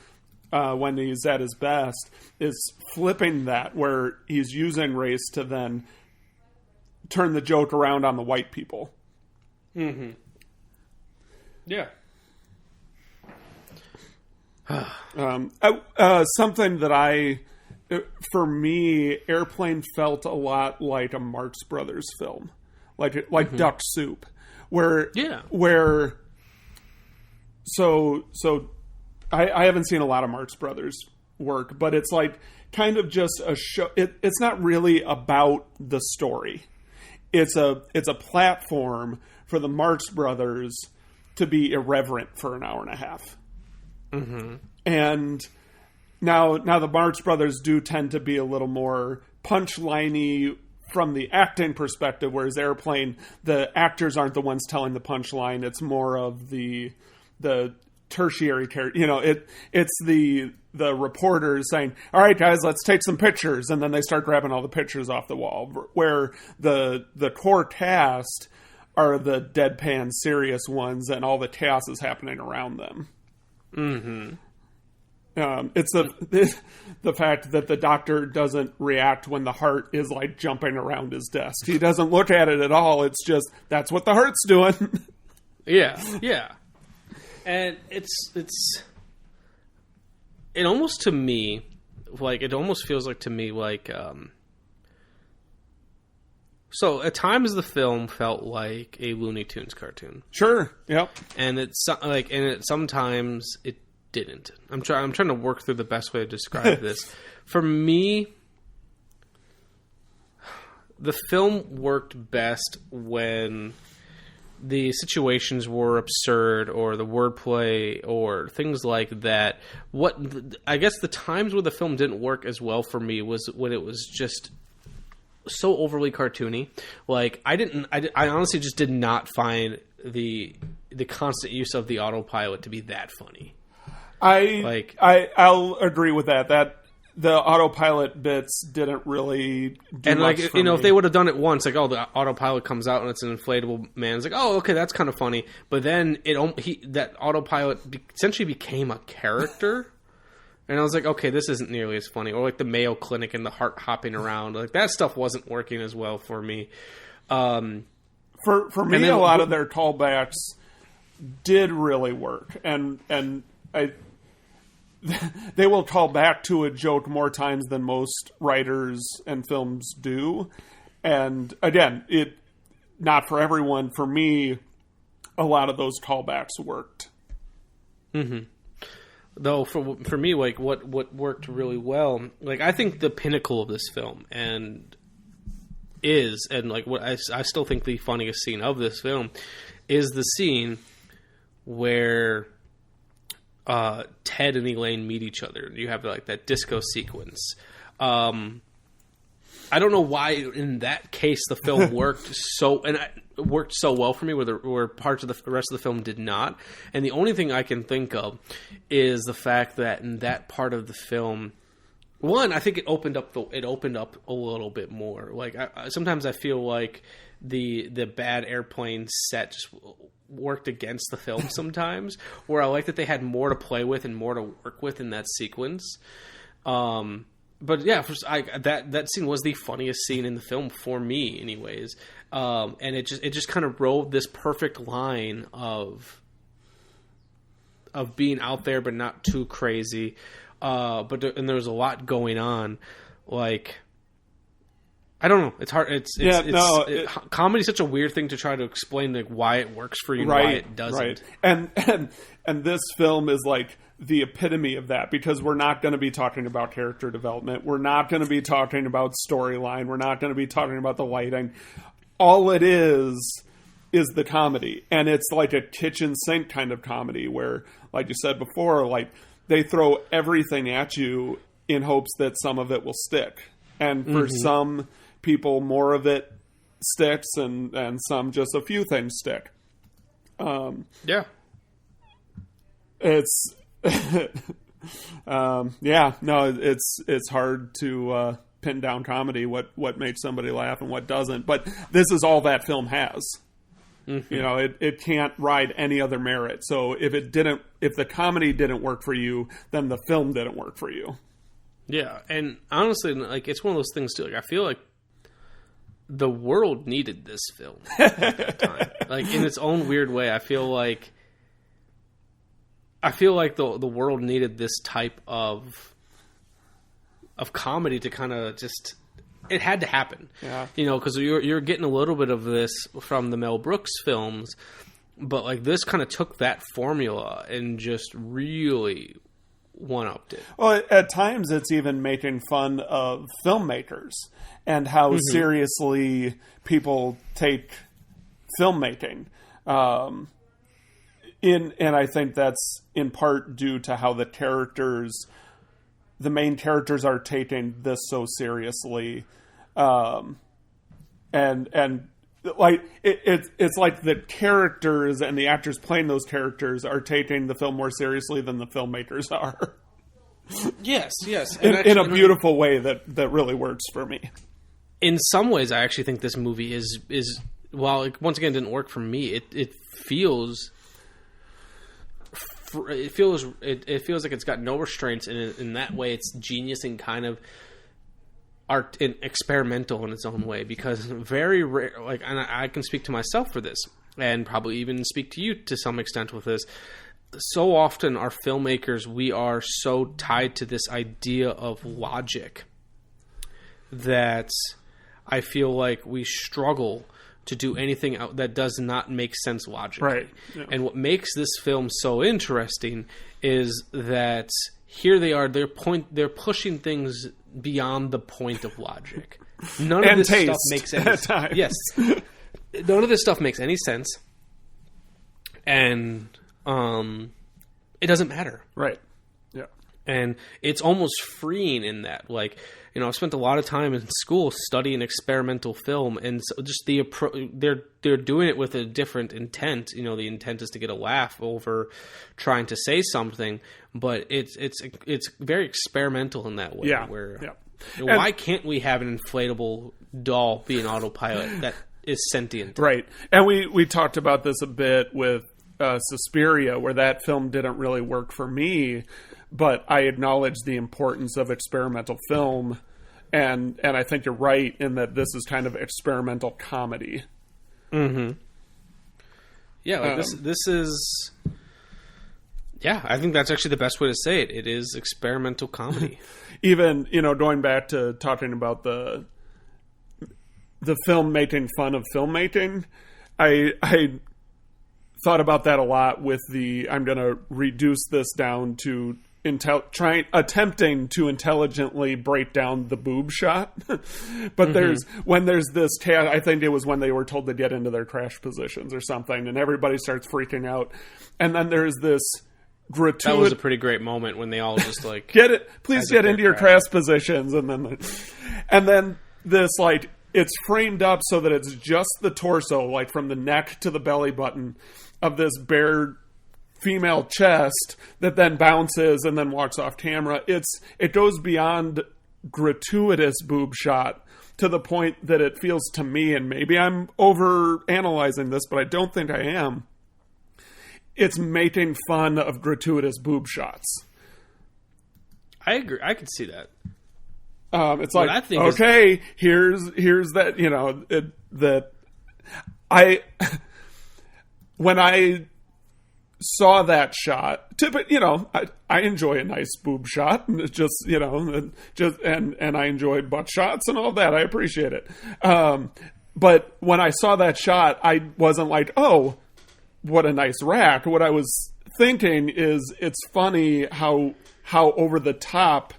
when he's at his best, is flipping that, where he's using race to then turn the joke around on the white people. Mm-hmm. Yeah. Something that for me, Airplane felt a lot like a Marx Brothers film, like Duck Soup, where I haven't seen a lot of Marx Brothers work, but it's like kind of just a show. It's not really about the story. It's a platform for the Marx Brothers to be irreverent for an hour and a half. Mm-hmm. And now the Marx Brothers do tend to be a little more punchliney from the acting perspective, whereas Airplane, the actors aren't the ones telling the punchline. It's more of the tertiary character. It's the reporters saying, "All right, guys, let's take some pictures," and then they start grabbing all the pictures off the wall. Where the core cast are the deadpan serious ones, and all the chaos is happening around them. Mm-hmm. It's the fact that the doctor doesn't react when the heart is like jumping around his desk. He doesn't look at it at all. It's just, that's what the heart's doing. Yeah. And it almost to me, like, it almost feels like to me like So at times the film felt like a Looney Tunes cartoon. Sure. Yep. And sometimes it didn't. I'm trying to work through the best way to describe this. For me, the film worked best when the situations were absurd, or the wordplay, or things like that. I guess the times where the film didn't work as well for me was when it was just so overly cartoony. Like I honestly just did not find the constant use of the autopilot to be that funny. I'll agree with that. That the autopilot bits didn't really do much for me. If they would have done it once, like, oh, the autopilot comes out and it's an inflatable man. It's like, oh, okay, that's kind of funny. But then that autopilot essentially became a character. And I was like, okay, this isn't nearly as funny. Or like the Mayo Clinic and the heart hopping around. Like that stuff wasn't working as well for me. For me, a lot of their callbacks did really work. And they will call back to a joke more times than most writers and films do. And again, not for everyone. For me, a lot of those callbacks worked. Mm-hmm. Though for me, like what worked really well, like I think the pinnacle of this film and like what I still think the funniest scene of this film is the scene where Ted and Elaine meet each other. You have like that disco sequence. I don't know why in that case the film worked so well for me, where parts of the rest of the film did not. And the only thing I can think of is the fact that in that part of the film, one, I think it opened up a little bit more. Like sometimes I feel like the bad airplane set just worked against the film sometimes, where I like that they had more to play with and more to work with in that sequence. But yeah, that scene was the funniest scene in the film for me, anyways. And it just kind of rode this perfect line of being out there but not too crazy. And there was a lot going on. Like, I don't know. It's hard. Comedy's such a weird thing to try to explain, like why it works for you and why it doesn't. Right. And this film is like the epitome of that, because we're not going to be talking about character development. We're not going to be talking about storyline. We're not going to be talking about the lighting. All it is the comedy. And it's like a kitchen sink kind of comedy where, like you said before, like they throw everything at you in hopes that some of it will stick. And for some people, more of it sticks, and some just a few things stick. It's it's hard to pin down comedy, what makes somebody laugh and what doesn't. But this is all that film has. Mm-hmm. You know, it can't ride any other merit. So if the comedy didn't work for you, then the film didn't work for you. Yeah, and honestly, like it's one of those things too. Like I feel like the world needed this film at that time. Like in its own weird way, I feel like the world needed this type of comedy to kind of just. It had to happen, you know, because you're getting a little bit of this from the Mel Brooks films, but like this kind of took that formula and just really one-upped it. Well, at times it's even making fun of filmmakers and how seriously people take filmmaking. And I think that's in part due to how the main characters are taking this so seriously. And like it's like the characters and the actors playing those characters are taking the film more seriously than the filmmakers are. Yes. In a beautiful way that really works for me. In some ways, I actually think this movie is while it once again didn't work for me, it feels like it's got no restraints, and in that way, it's genius and kind of art and experimental in its own way. Because very rare, like, and I can speak to myself for this, and probably even speak to you to some extent with this. So often, our filmmakers, we are so tied to this idea of logic that I feel like we struggle to do anything that does not make sense logically. Right. Yeah. And what makes this film so interesting is that here they are, they're pushing things beyond the point of logic. None of this stuff makes any sense. Yes. None of this stuff makes any sense. And it doesn't matter. Right. Yeah. And it's almost freeing in that. Like, you know, I've spent a lot of time in school studying experimental film, and so just they're doing it with a different intent. You know, the intent is to get a laugh over trying to say something, but it's very experimental in that way. Yeah. Where yeah. Why can't we have an inflatable doll be an autopilot that is sentient? Right. And we talked about this a bit with Suspiria, where that film didn't really work for me, but I acknowledge the importance of experimental film, and I think you're right in that this is kind of experimental comedy. Mm-hmm. Yeah, like this is... Yeah, I think that's actually the best way to say it. It is experimental comedy. Even, you know, going back to talking about the film making fun of filmmaking, I thought about that a lot with I'm going to reduce this down to attempting to intelligently break down the boob shot. But when there's this I think it was when they were told to get into their crash positions or something, and everybody starts freaking out. And then there's this gratuitous... That was a pretty great moment when they all just like... Please get into your crash positions. And then this, like, it's framed up so that it's just the torso, like from the neck to the belly button of this bare female chest that then bounces and then walks off camera. It goes beyond gratuitous boob shot to the point that it feels to me, and maybe I'm over analyzing this, but I don't think I am, it's making fun of gratuitous boob shots. I agree. I could see that. It's what like, okay, here's that, you know, when I saw that shot, you know, I enjoy a nice boob shot, and it's just, you know, and I enjoy butt shots and all that. I appreciate it. But when I saw that shot, I wasn't like, oh, what a nice rack. What I was thinking is, it's funny how over the top,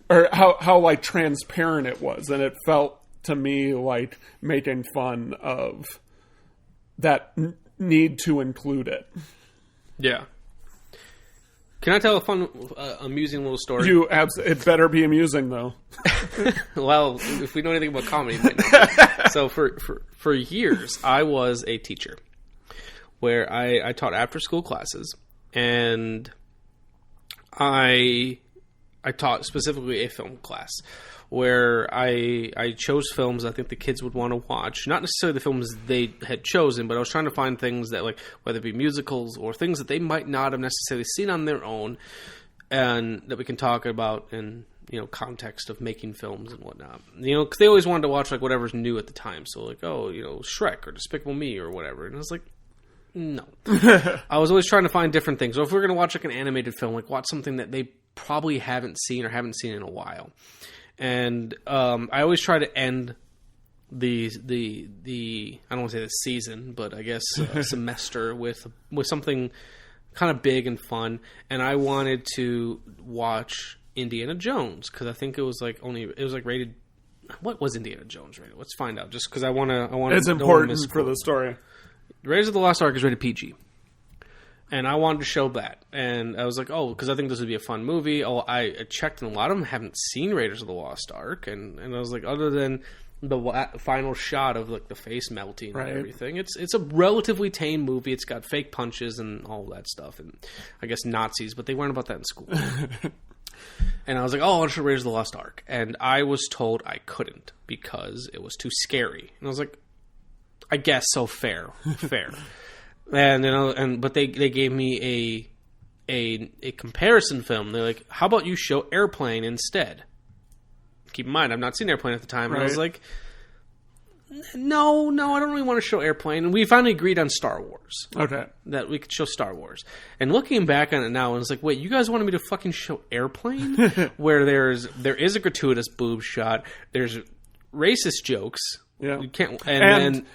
or how like transparent it was, and it felt to me like making fun of that need to include it. Yeah. Can I tell a fun, amusing little story? It better be amusing, though. Well, if we know anything about comedy, it might not. So for years, I was a teacher where I taught after school classes, and I taught specifically a film class where I chose films I think the kids would want to watch. Not necessarily the films they had chosen, but I was trying to find things that, like, whether it be musicals or things that they might not have necessarily seen on their own, and that we can talk about in, you know, context of making films and whatnot. You know, because they always wanted to watch, like, whatever's new at the time. So, like, oh, you know, Shrek or Despicable Me or whatever. And I was like, no. I was always trying to find different things. So if we're going to watch, like, an animated film, like, watch something that they probably haven't seen or haven't seen in a while. And I always try to end the I don't want to say the season, but I guess semester with something kind of big and fun. And I wanted to watch Indiana Jones because I think it was like rated. What was Indiana Jones rated? Let's find out. Just because I want to. It's important for the story. Raiders of the Lost Ark is rated PG. And I wanted to show that. And I was like, oh, because I think this would be a fun movie. Oh, I checked, and a lot of them haven't seen Raiders of the Lost Ark. And I was like, other than the final shot of, like, the face melting and everything, it's a relatively tame movie. It's got fake punches and all that stuff. And I guess Nazis, but they learn about that in school. And I was like, oh, I want to show Raiders of the Lost Ark. And I was told I couldn't because it was too scary. And I was like, I guess so, fair. And, you know, but they gave me a comparison film. They're like, how about you show Airplane instead? Keep in mind, I've not seen Airplane at the time. And I was like, No, I don't really want to show Airplane. And we finally agreed on Star Wars. Okay. That we could show Star Wars. And looking back on it now, it's like, wait, you guys wanted me to fucking show Airplane? Where there is a gratuitous boob shot. There's racist jokes. Yeah. You can't, and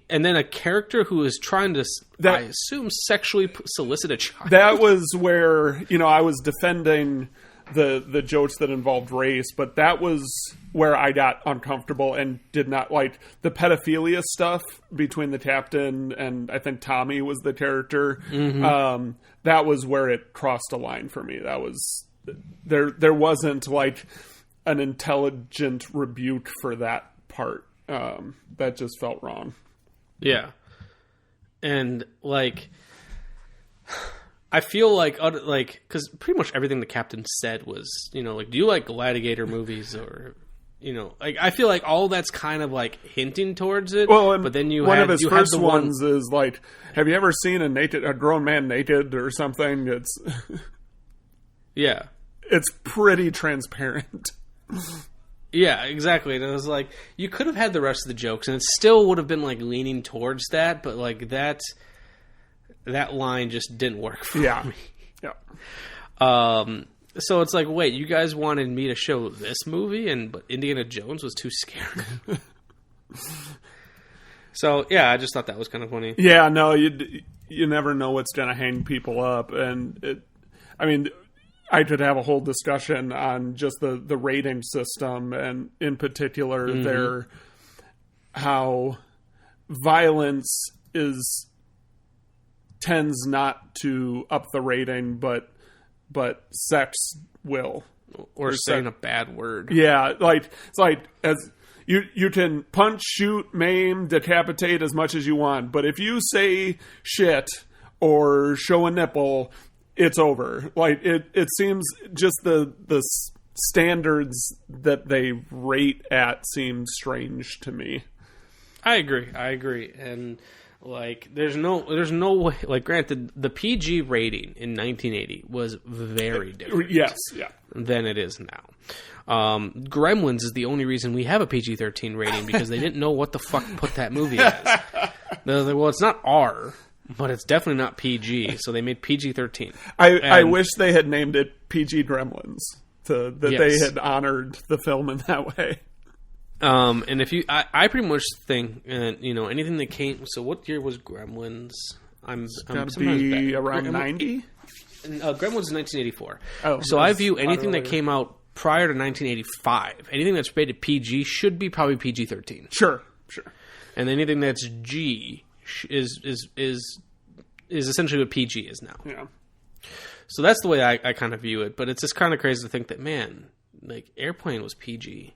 then a character who is trying to, I assume, sexually solicit a child. That was where, I was defending the jokes that involved race, but that was where I got uncomfortable and did not like the pedophilia stuff between the captain and I think Tommy was the character. Mm-hmm. That was where it crossed a line for me. That was there wasn't like an intelligent rebuke for that part. That just felt wrong. Yeah. And like I feel like, because pretty much everything the captain said was, like, do you like gladiator movies or, like, I feel like all that's kind of like hinting towards it. Well, but then one of his first ones is like, have you ever seen a grown man naked or something? It's yeah, it's pretty transparent. Yeah, exactly. And it was like, you could have had the rest of the jokes, and it still would have been like leaning towards that, but like that line just didn't work for me. Yeah. So it's like, wait, you guys wanted me to show this movie, but Indiana Jones was too scary. So yeah, I just thought that was kind of funny. Yeah, no, you never know what's going to hang people up, and I could have a whole discussion on just the rating system, and in particular, how violence tends not to up the rating, but sex will, or saying a bad word. Yeah, like it's like as you can punch, shoot, maim, decapitate as much as you want, but if you say shit or show a nipple, it's over. Like it seems just the standards that they rate at seem strange to me. I agree, and like there's no way. Like, granted, the PG rating in 1980 was very different. Yes, yeah. Than it is now. Gremlins is the only reason we have a PG-13 rating, because they didn't know what the fuck put that movie as. They're like, well, it's not R, but it's definitely not PG, so they made PG-13. I wish they had named it PG Gremlins, that yes. They had honored the film in that way. And if I pretty much think, anything that came. So what year was Gremlins? It's got to be around 90. Gremlins is 1984. Oh, so I view anything that came out prior to 1985, anything that's rated PG should be probably PG-13. Sure. And anything that's G is essentially what PG is now. Yeah. So that's the way I kind of view it. But it's just kind of crazy to think that, man, like, Airplane was PG.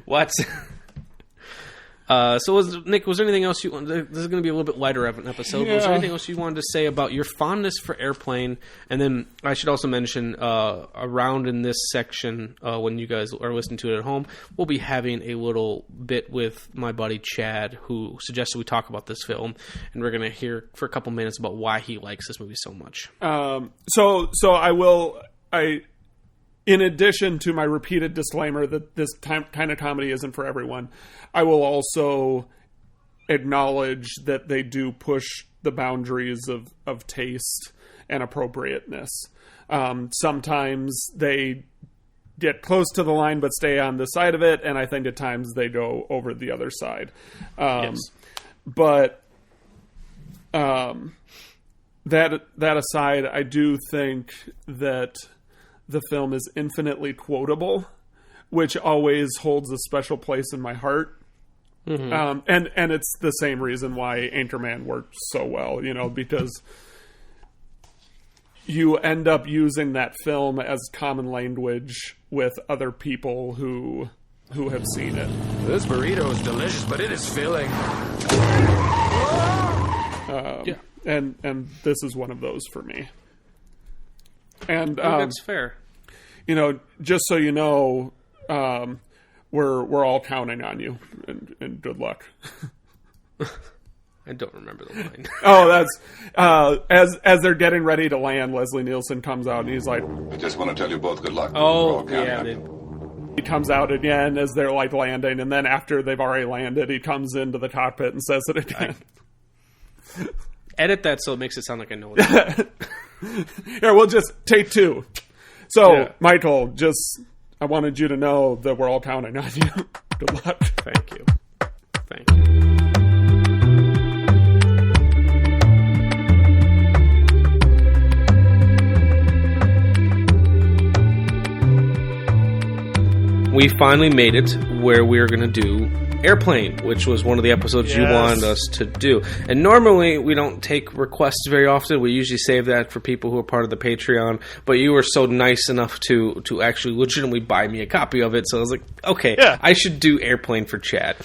What? So, Nick, was there anything else you wanted? This is going to be a little bit lighter of an episode. Yeah. Was there anything else you wanted to say about your fondness for Airplane? And then I should also mention, around in this section, when you guys are listening to it at home, we'll be having a little bit with my buddy Chad, who suggested we talk about this film, and we're going to hear for a couple minutes about why he likes this movie so much. So in addition to my repeated disclaimer that this kind of comedy isn't for everyone, I will also acknowledge that they do push the boundaries of taste and appropriateness. Sometimes they get close to the line but stay on the side of it, and I think at times they go over the other side. Yes. But that aside, I do think that the film is infinitely quotable, which always holds a special place in my heart. Mm-hmm. And it's the same reason why Anchorman worked so well, because you end up using that film as common language with other people who have seen it. This burrito is delicious, but it is filling. Yeah. And this is one of those for me. And that's fair. Just so you know, we're all counting on you, and good luck. I don't remember the line. Oh, that's as they're getting ready to land. Leslie Nielsen comes out and he's like, "I just want to tell you both good luck." Oh, yeah. he comes out again as they're like landing, and then after they've already landed, he comes into the cockpit and says it again. Edit that so it makes it sound like I know it. Here, we'll just take 2. So, Michael, I wanted you to know that we're all counting on you. Good luck. Thank you. Thank you. We finally made it where we were going to do Airplane, which was one of the episodes you wanted us to do. And normally we don't take requests very often. We usually save that for people who are part of the Patreon. But you were so nice enough to actually legitimately buy me a copy of it. So I was like, okay, I should do Airplane for Chad.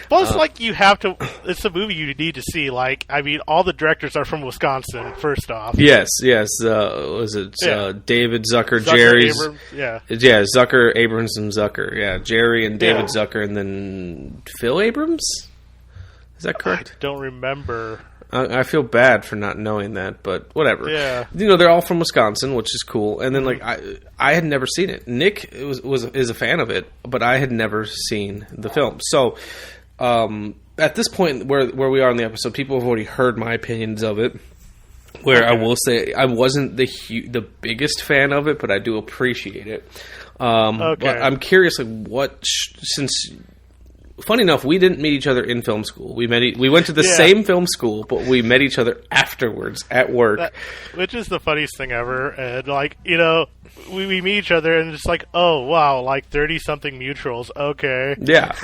Plus, you have to... It's a movie you need to see. All the directors are from Wisconsin, first off. Yes. Was it David Zucker, Jerry's... Abrams, Yeah, Zucker, Abrams, and Zucker. Yeah, Jerry and David Zucker, and then... Phil Abrams? Is that correct? I don't remember. I feel bad for not knowing that, but whatever. Yeah. They're all from Wisconsin, which is cool. And then, I had never seen it. Nick is a fan of it, but I had never seen the film. So, at this point where we are in the episode, people have already heard my opinions of it. Where I will say I wasn't the biggest fan of it, but I do appreciate it. But I'm curious, since... Funny enough, we didn't meet each other in film school. We went to the same film school, but we met each other afterwards at work. Which is the funniest thing ever. And, we meet each other and it's like, oh, wow, 30-something mutuals. Okay. Yeah.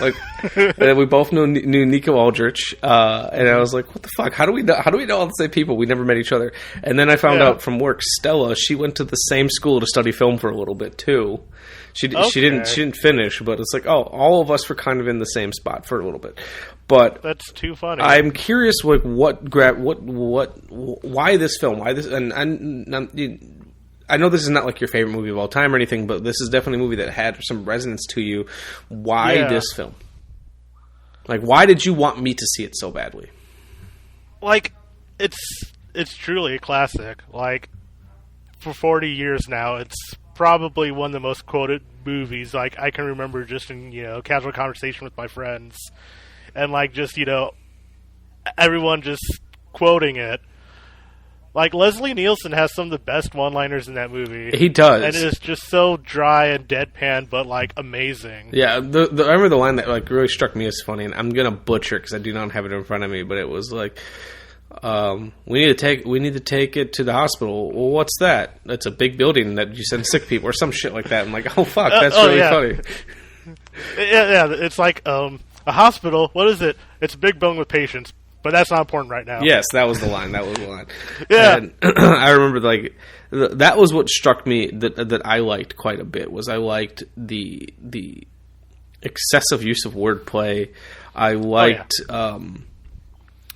And we both knew Nico Aldrich. And I was like, what the fuck? How do we know all the same people? We never met each other. And then I found out from work, Stella, she went to the same school to study film for a little bit, too. She didn't finish, but it's like, all of us were kind of in the same spot for a little bit. But that's too funny. I'm curious, why this film? Why this? And I know this is not your favorite movie of all time or anything, but this is definitely a movie that had some resonance to you. Why this film? Why did you want me to see it so badly? It's truly a classic. For 40 years now, it's probably one of the most quoted movies. I can remember just in casual conversation with my friends, and everyone just quoting it. Leslie Nielsen has some of the best one-liners in that movie. He does, and it is just so dry and deadpan, but amazing. Yeah, I remember the line that really struck me as funny, and I'm gonna butcher it because I do not have it in front of me, but it was we need to take it to the hospital. Well, what's that? That's a big building that you send sick people or some shit like that. I'm like, oh fuck, that's really funny. Yeah, it's a hospital. What is it? It's a big building with patients, but that's not important right now. Yes, that was the line. Yeah, and I remember that was what struck me that I liked quite a bit. Was I liked the excessive use of wordplay. I liked.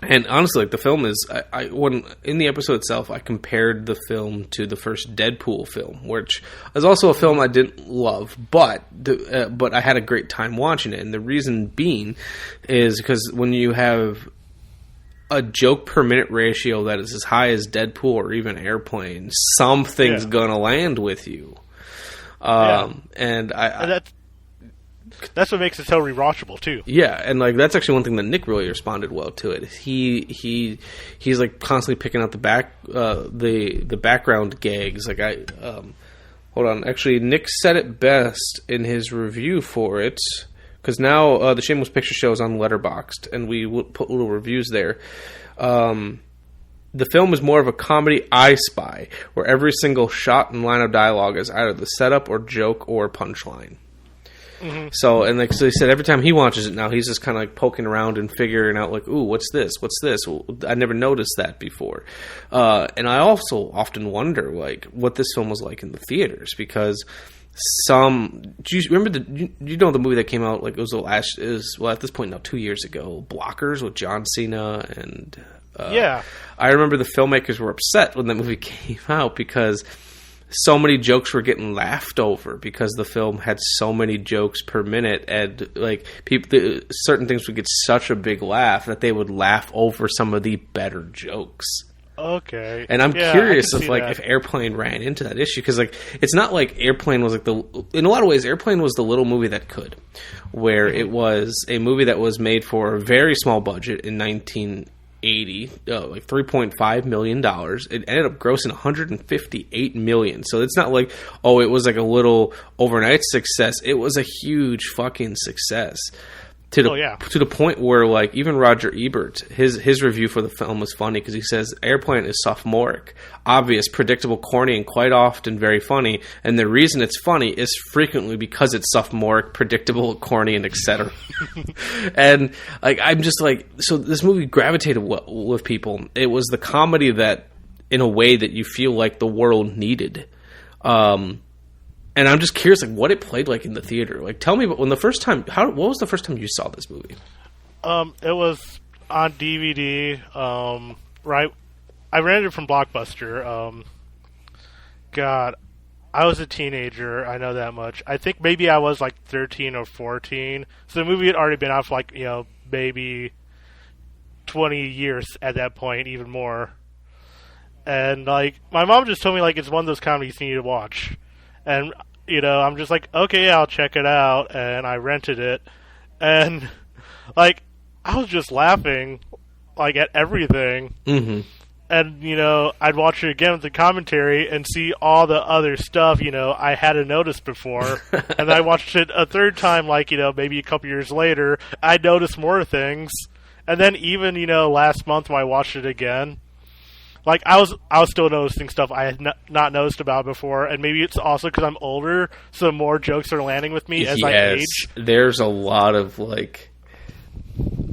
And honestly, the film is... when in the episode itself, I compared the film to the first Deadpool film, which is also a film I didn't love, but I had a great time watching it. And the reason being is because when you have a joke per minute ratio that is as high as Deadpool or even Airplane, something's gonna land with you. And that's what makes it so rewatchable too. Yeah, and that's actually one thing that Nick really responded well to it. He's constantly picking out the background gags. Hold on. Actually, Nick said it best in his review for it, because now the Shameless Picture Show is on Letterboxd, and we will put little reviews there. The film is more of a comedy I Spy, where every single shot and line of dialogue is either the setup or joke or punchline. Mm-hmm. So he said every time he watches it now, he's just kind of poking around and figuring out ooh, what's this? What's this? I never noticed that before. And I also often wonder what this film was like in the theaters, because do you remember the movie that came out it was at this point now 2 years ago, Blockers with John Cena and I remember the filmmakers were upset when that movie came out because so many jokes were getting laughed over because the film had so many jokes per minute, and certain things would get such a big laugh that they would laugh over some of the better jokes. Okay. And I'm Yeah, curious I can see if that. if Airplane ran into that issue, because it's not like Airplane was in a lot of ways Airplane was the little movie that could, where it was a movie that was made for a very small budget in 1980, like $3.5 million. It ended up grossing $158 million. So it's not like, it was like a little overnight success. It was a huge fucking success. To the point where, like, even Roger Ebert, his review for the film was funny because he says Airplane is sophomoric, obvious, predictable, corny, and quite often very funny. And the reason it's funny is frequently because it's sophomoric, predictable, corny, and etc. And like, I'm just like, so this movie gravitated with people. It was the comedy that, in a way, that you feel like the world needed. And I'm just curious, like, what it played like in the theater. Like, tell me, what was the first time you saw this movie? It was on DVD. Right, I rented it from Blockbuster. God, I was a teenager. I know that much. I think maybe I was like 13 or 14. So the movie had already been out for like maybe 20 years at that point, even more. And like, my mom just told me like it's one of those comedies you need to watch. And, I'm just like, okay, I'll check it out. And I rented it. And, like, I was just laughing, like, at everything. Mm-hmm. And, I'd watch it again with the commentary and see all the other stuff, I hadn't noticed before. And I watched it a third time, like, maybe a couple years later. I noticed more things. And then even, last month when I watched it again, like, I was still noticing stuff I had not noticed about before, and maybe it's also because I'm older, so more jokes are landing with me as I age. There's a lot of, like,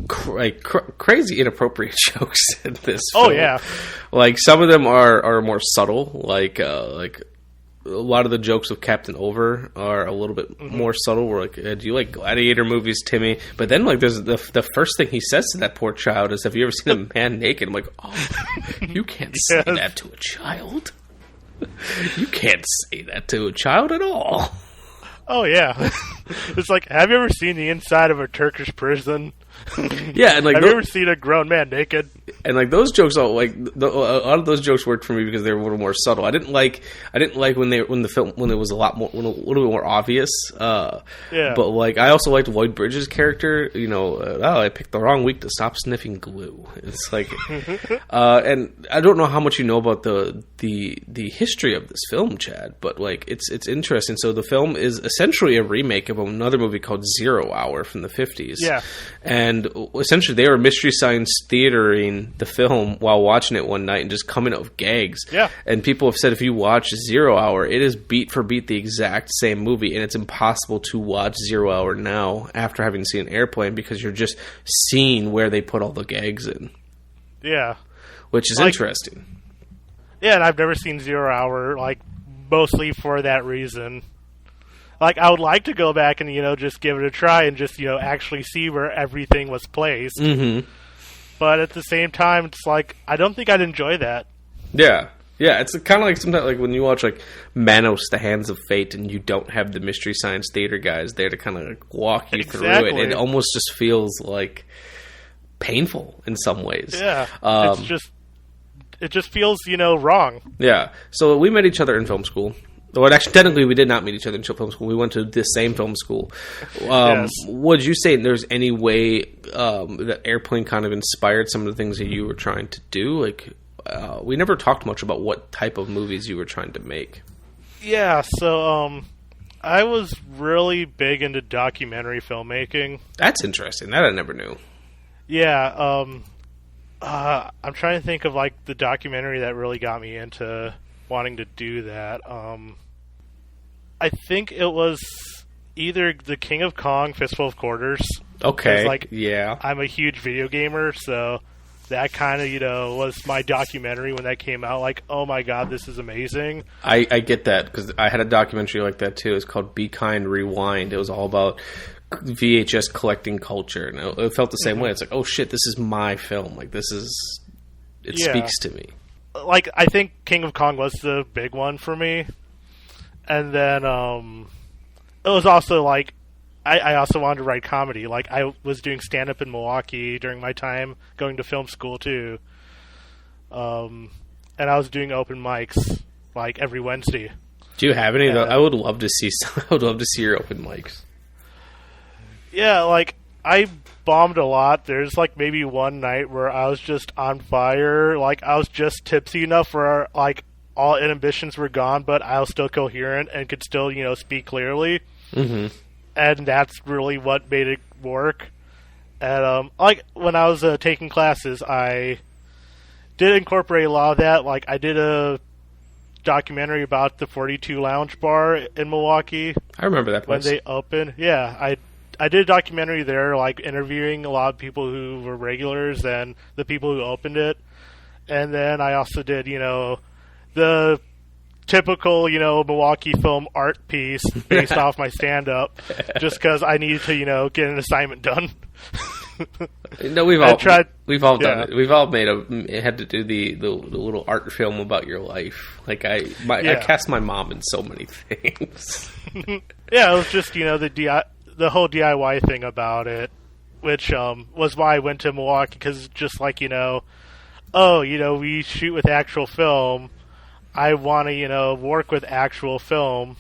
crazy inappropriate jokes in this film. Oh, yeah. Like, some of them are more subtle, like a lot of the jokes with Captain Over are a little bit more subtle. We're like, do you like gladiator movies, Timmy? But then, like, there's the first thing he says to that poor child is, have you ever seen a man naked? I'm like, you can't say that to a child. You can't say that to a child at all. Oh, yeah. It's like, have you ever seen the inside of a Turkish prison? Yeah, and like, have you ever seen a grown man naked? And like, those jokes, a lot of those jokes worked for me because they were a little more subtle. I didn't like when it was a little bit more obvious. Yeah. But like, I also liked Lloyd Bridges' character. I picked the wrong week to stop sniffing glue. It's like, and I don't know how much you know about the history of this film, Chad, but like, it's interesting. So the film is essentially a remake of another movie called 0 Hour from the 50s. Yeah. And essentially, they were Mystery Science Theatering the film while watching it one night and just coming up with gags. Yeah. And people have said if you watch 0 Hour, it is beat for beat the exact same movie, and it's impossible to watch 0 Hour now after having seen Airplane because you're just seeing where they put all the gags in. Yeah. Which is interesting. Yeah, and I've never seen 0 Hour, like, mostly for that reason. Like, I would like to go back and, just give it a try and just, actually see where everything was placed. Mm-hmm. But at the same time, it's like, I don't think I'd enjoy that. Yeah. Yeah, it's kind of like sometimes like when you watch, like, Manos, The Hands of Fate, and you don't have the Mystery Science Theater guys there to kind of like walk you through it. It almost just feels, like, painful in some ways. Yeah. It just feels, wrong. Yeah. So we met each other in film school. Well, actually, technically, we did not meet each other in film school. We went to the same film school. Yes. Would you say there's any way that Airplane kind of inspired some of the things that you were trying to do? Like, we never talked much about what type of movies you were trying to make. Yeah, so I was really big into documentary filmmaking. That's interesting. That I never knew. Yeah, I'm trying to think of, like, the documentary that really got me into wanting to do that. I think it was either The King of Kong, Fistful of Quarters. Okay, like, yeah. I'm a huge video gamer, so that kind of, was my documentary when that came out. Like, oh my god, this is amazing. I get that, because I had a documentary like that too. It's called Be Kind, Rewind. It was all about VHS collecting culture, and it felt the same way. It's like, oh shit, this is my film. Like, it speaks to me. Like, I think King of Kong was the big one for me. And then, it was also, like, I also wanted to write comedy. Like, I was doing stand-up in Milwaukee during my time going to film school, too. and I was doing open mics like every Wednesday. Do you have any? I would love to see. I would love to see your open mics. Yeah, like I bombed a lot. There's like maybe one night where I was just on fire. Like I was just tipsy enough where like all inhibitions were gone, but I was still coherent and could still, speak clearly. Mm-hmm. And that's really what made it work. And like when I was taking classes, I did incorporate a lot of that. Like I did a documentary about the 42 Lounge Bar in Milwaukee. I remember that place. When they opened. Yeah, I did a documentary there, like interviewing a lot of people who were regulars and the people who opened it. And then I also did, the typical, Milwaukee film art piece based off my stand-up, just because I needed to, get an assignment done. No, we've all done it. We've all had to do the little art film about your life. Like I cast my mom in so many things. Yeah, it was just the whole DIY thing about it, which was why I went to Milwaukee, because just like we shoot with actual film. I want to, work with actual film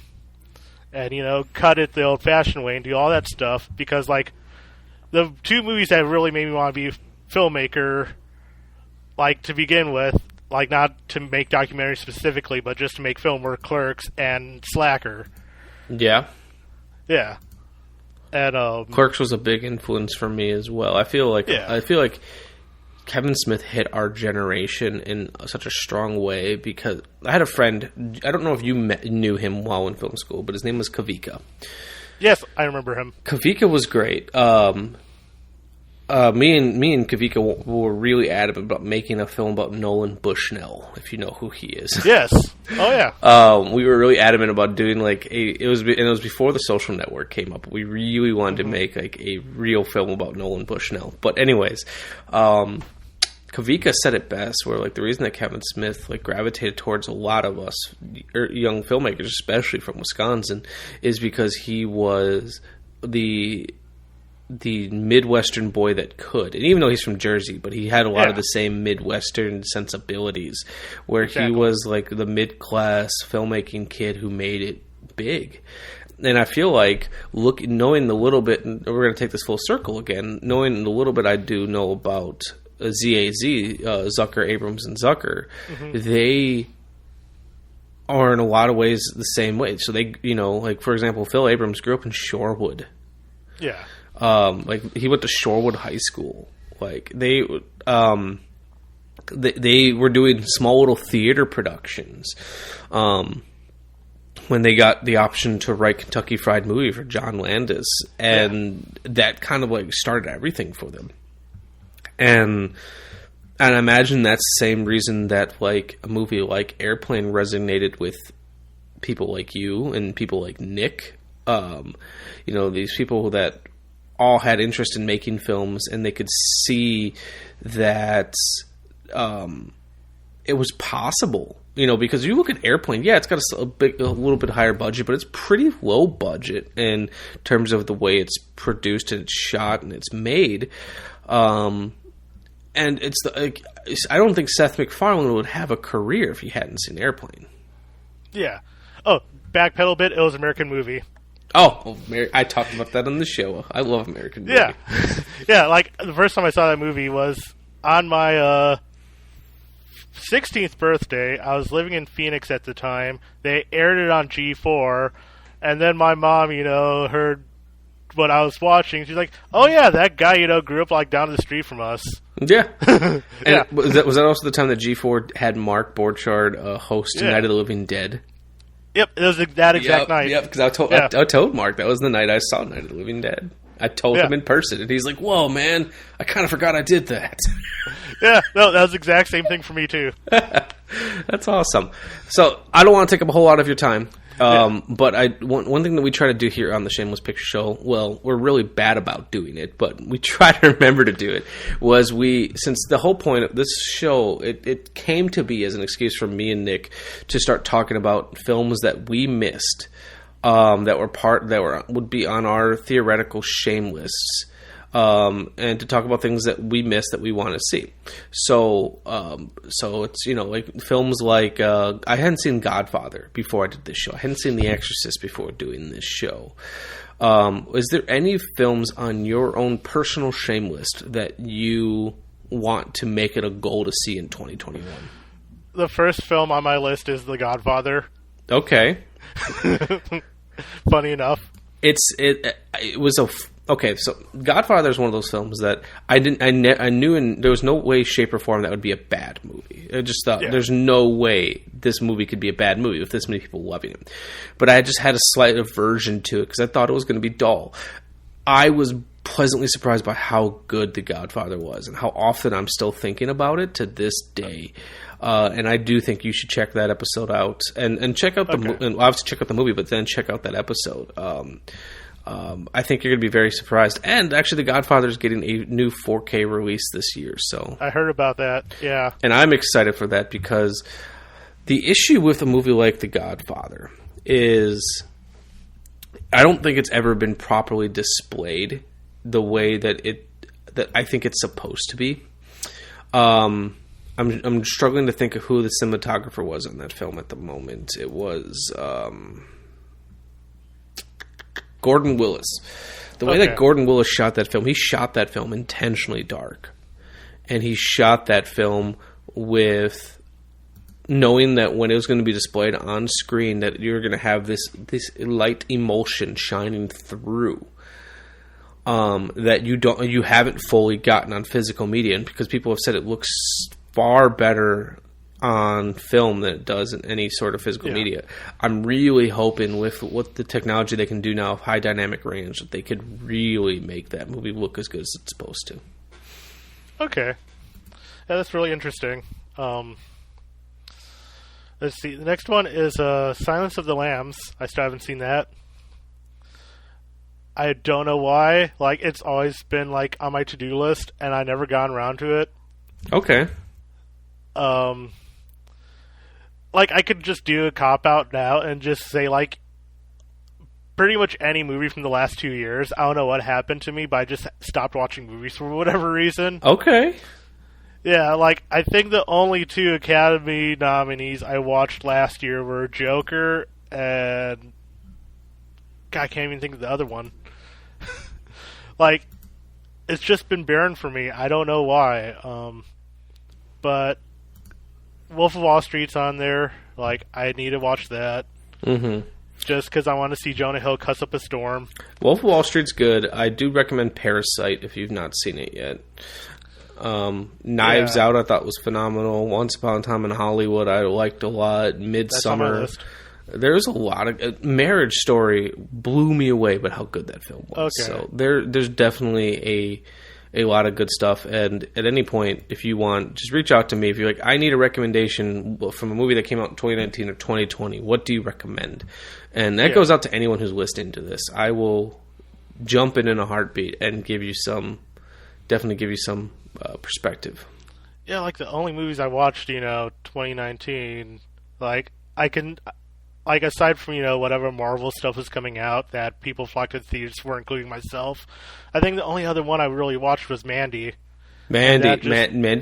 and, cut it the old-fashioned way and do all that stuff, because, like, the two movies that really made me want to be a filmmaker, like, to begin with, like, not to make documentaries specifically, but just to make film, were Clerks and Slacker. Yeah. Yeah. And, Clerks was a big influence for me as well. I feel like Kevin Smith hit our generation in such a strong way, because I had a friend, I don't know if you knew him while in film school, but his name was Kavika. Yes, I remember him. Kavika was great. Me and Kavika were really adamant about making a film about Nolan Bushnell, if you know who he is. Yes. Oh yeah. We were really adamant about doing it was before The Social Network came up. We really wanted to make like a real film about Nolan Bushnell. But anyways, Kavika said it best, where like the reason that Kevin Smith like gravitated towards a lot of us young filmmakers, especially from Wisconsin, is because he was the Midwestern boy that could. And even though he's from Jersey, but he had a lot of the same Midwestern sensibilities, where he was like the mid-class filmmaking kid who made it big. And I feel like knowing the little bit, and we're going to take this full circle again, knowing the little bit I do know about ZAZ, Zucker, Abrams, and Zucker, they are in a lot of ways the same way. So they, like for example, Phil Abrams grew up in Shorewood. Yeah. Like he went to Shorewood High School. Like they were doing small little theater productions. When they got the option to write Kentucky Fried Movie for John Landis, and that kind of like started everything for them. And I imagine that's the same reason that like a movie like Airplane resonated with people like you and people like Nick. These people that all had interest in making films, and they could see that it was possible. Because you look at Airplane, it's got a little bit higher budget, but it's pretty low budget in terms of the way it's produced and it's shot and it's made. And I don't think Seth MacFarlane would have a career if he hadn't seen Airplane. Yeah. Oh, backpedal a bit, it was an American movie. Oh, I talked about that on the show. I love American movie. Yeah. Yeah, like, the first time I saw that movie was on my 16th birthday. I was living in Phoenix at the time. They aired it on G4, and then my mom, heard what I was watching. She's like, oh yeah, that guy, grew up like down the street from us. Yeah. And was that also the time that G4 had Mark Borchardt host Night of the Living Dead? Yep, it was that exact night. Yep, because I told Mark that was the night I saw Night of the Living Dead. I told him in person, and he's like, whoa, man, I kind of forgot I did that. Yeah, no, that was the exact same thing for me, too. That's awesome. So, I don't want to take up a whole lot of your time, but one thing that we try to do here on the Shameless Picture Show, well, we're really bad about doing it, but we try to remember to do it, was since the whole point of this show, it came to be as an excuse for me and Nick to start talking about films that we missed, that would be on our theoretical shame lists. and to talk about things that we missed that we want to see. So it's, like films like I hadn't seen Godfather before I did this show. I hadn't seen The Exorcist before doing this show. Is there any films on your own personal shame list that you want to make it a goal to see in 2021? The first film on my list is The Godfather. Okay. Funny enough. Okay, so Godfather is one of those films that I knew there was no way, shape, or form that would be a bad movie. I just thought there's no way this movie could be a bad movie with this many people loving it. But I just had a slight aversion to it because I thought it was going to be dull. I was pleasantly surprised by how good The Godfather was and how often I'm still thinking about it to this day. And I do think you should check that episode out and check out and obviously check out the movie, but then check out that episode. I think you're going to be very surprised. And actually, The Godfather is getting a new 4K release this year. So I heard about that, yeah. And I'm excited for that because the issue with a movie like The Godfather is I don't think it's ever been properly displayed the way that I think it's supposed to be. I'm struggling to think of who the cinematographer was on that film at the moment. It was Gordon Willis. The way that Gordon Willis shot that film, he shot that film intentionally dark. And he shot that film with knowing that when it was going to be displayed on screen that you're going to have this light emulsion shining through. That you haven't fully gotten on physical media, and because people have said it looks far better on film than it does in any sort of physical media. I'm really hoping with what the technology they can do now of high dynamic range that they could really make that movie look as good as it's supposed to. Okay. Yeah, that's really interesting. Let's see. The next one is Silence of the Lambs. I still haven't seen that. I don't know why. Like, it's always been like on my to-do list, and I never gotten around to it. Okay. Like, I could just do a cop-out now and just say, like, pretty much any movie from the last 2 years. I don't know what happened to me, but I just stopped watching movies for whatever reason. Okay. Yeah, like, I think the only 2 Academy nominees I watched last year were Joker and... God, I can't even think of the other one. Like, it's just been barren for me. I don't know why. But Wolf of Wall Street's on there. Like, I need to watch that. Mm-hmm. Just because I want to see Jonah Hill cuss up a storm. Wolf of Wall Street's good. I do recommend Parasite if you've not seen it yet. Knives Out I thought was phenomenal. Once Upon a Time in Hollywood I liked a lot. Midsummer. There's a lot of... Marriage Story blew me away, but how good that film was. Okay. So there's definitely a lot of good stuff. And at any point, if you want, just reach out to me. If you're like, I need a recommendation from a movie that came out in 2019 or 2020. What do you recommend? And that goes out to anyone who's listening to this. I will jump in a heartbeat and definitely give you some perspective. Yeah, like the only movies I watched, 2019, like, I can... Like, aside from, whatever Marvel stuff was coming out that people flocked to the theaters for, including myself, I think the only other one I really watched was Mandy. Mandy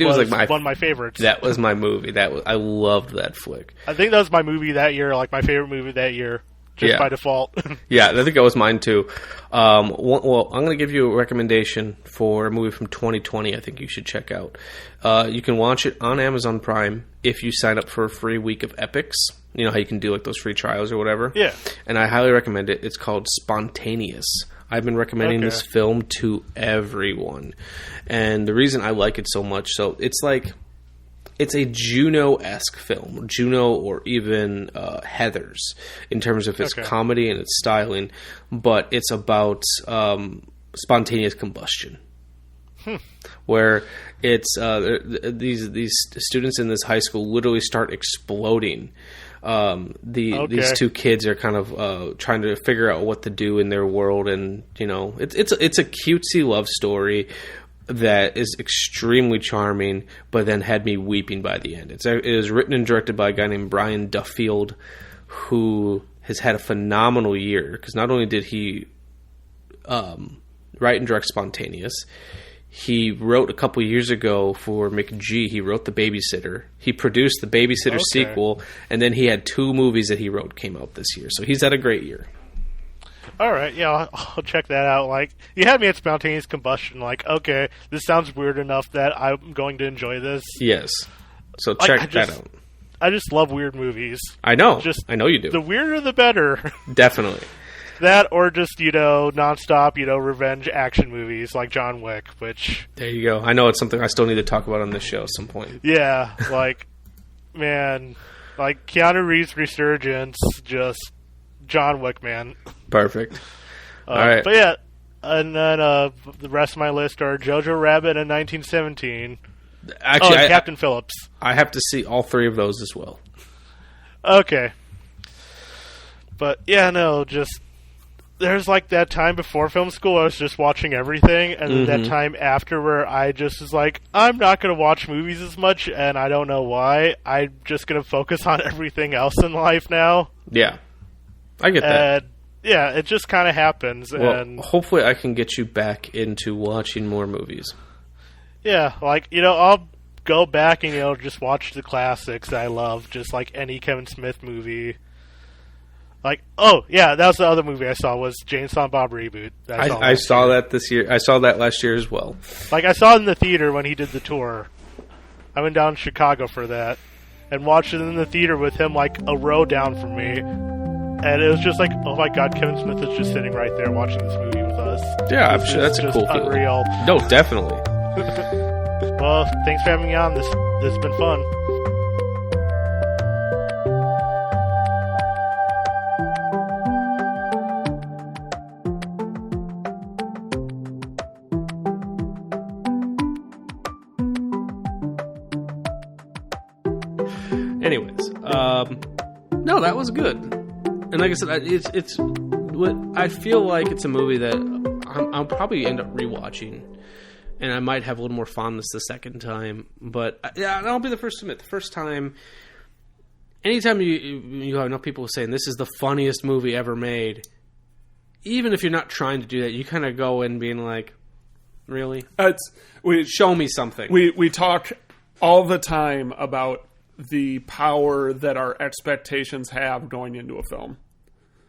was like one of my favorites. That was my movie. I loved that flick. I think that was my movie that year, like my favorite movie that year, just by default. Yeah, I think that was mine too. Well, I'm going to give you a recommendation for a movie from 2020 I think you should check out. You can watch it on Amazon Prime if you sign up for a free week of Epics. You know how you can do like those free trials or whatever? Yeah. And I highly recommend it. It's called Spontaneous. I've been recommending this film to everyone. And the reason I like it so much, it's a Juno-esque film. Juno or even Heathers in terms of its comedy and its styling. But it's about spontaneous combustion. Where it's these students in this high school literally start exploding. These 2 kids are kind of trying to figure out what to do in their world, and it's a cutesy love story that is extremely charming, but then had me weeping by the end. It is written and directed by a guy named Brian Duffield, who has had a phenomenal year because not only did he write and direct Spontaneous. He wrote a couple years ago for McG. He wrote The Babysitter. He produced the Babysitter sequel, and then he had 2 movies that he wrote came out this year. So he's had a great year. All right, yeah, I'll check that out. Like, you had me at Spontaneous Combustion. Like, okay, this sounds weird enough that I'm going to enjoy this. Yes. So check that out. I just love weird movies. I know. I know you do. The weirder, the better. Definitely. That or just, nonstop, revenge action movies like John Wick, which... There you go. I know it's something I still need to talk about on this show at some point. Yeah, man, Keanu Reeves' resurgence, just John Wick, man. Perfect. All right. But yeah, and then the rest of my list are Jojo Rabbit in 1917. Actually, Captain Phillips. I have to see all 3 of those as well. Okay. But, yeah, no, just... There's that time before film school I was just watching everything, and then that time after where I just was like, I'm not going to watch movies as much, and I don't know why. I'm just going to focus on everything else in life now. Yeah. I get that. Yeah, it just kind of happens. Well, and hopefully I can get you back into watching more movies. Yeah, I'll go back and, just watch the classics that I love, just like any Kevin Smith movie. That was the other movie I saw was Jane Silent Bob Reboot. I saw that this year. I saw that last year as well. I saw it in the theater when he did the tour. I went down to Chicago for that and watched it in the theater with him a row down from me. And it was just oh my god, Kevin Smith is just sitting right there watching this movie with us. Yeah, I'm sure that's a cool feeling. Unreal. No, definitely. Well, thanks for having me on. This has been fun. Anyways, no, that was good. And like I said, it's I feel like it's a movie that I'll probably end up rewatching, and I might have a little more fondness the second time. But yeah, I'll be the first to admit, the first time, anytime you have enough people saying this is the funniest movie ever made, even if you're not trying to do that, you kind of go in being like, really? Show me something. We talk all the time about the power that our expectations have going into a film.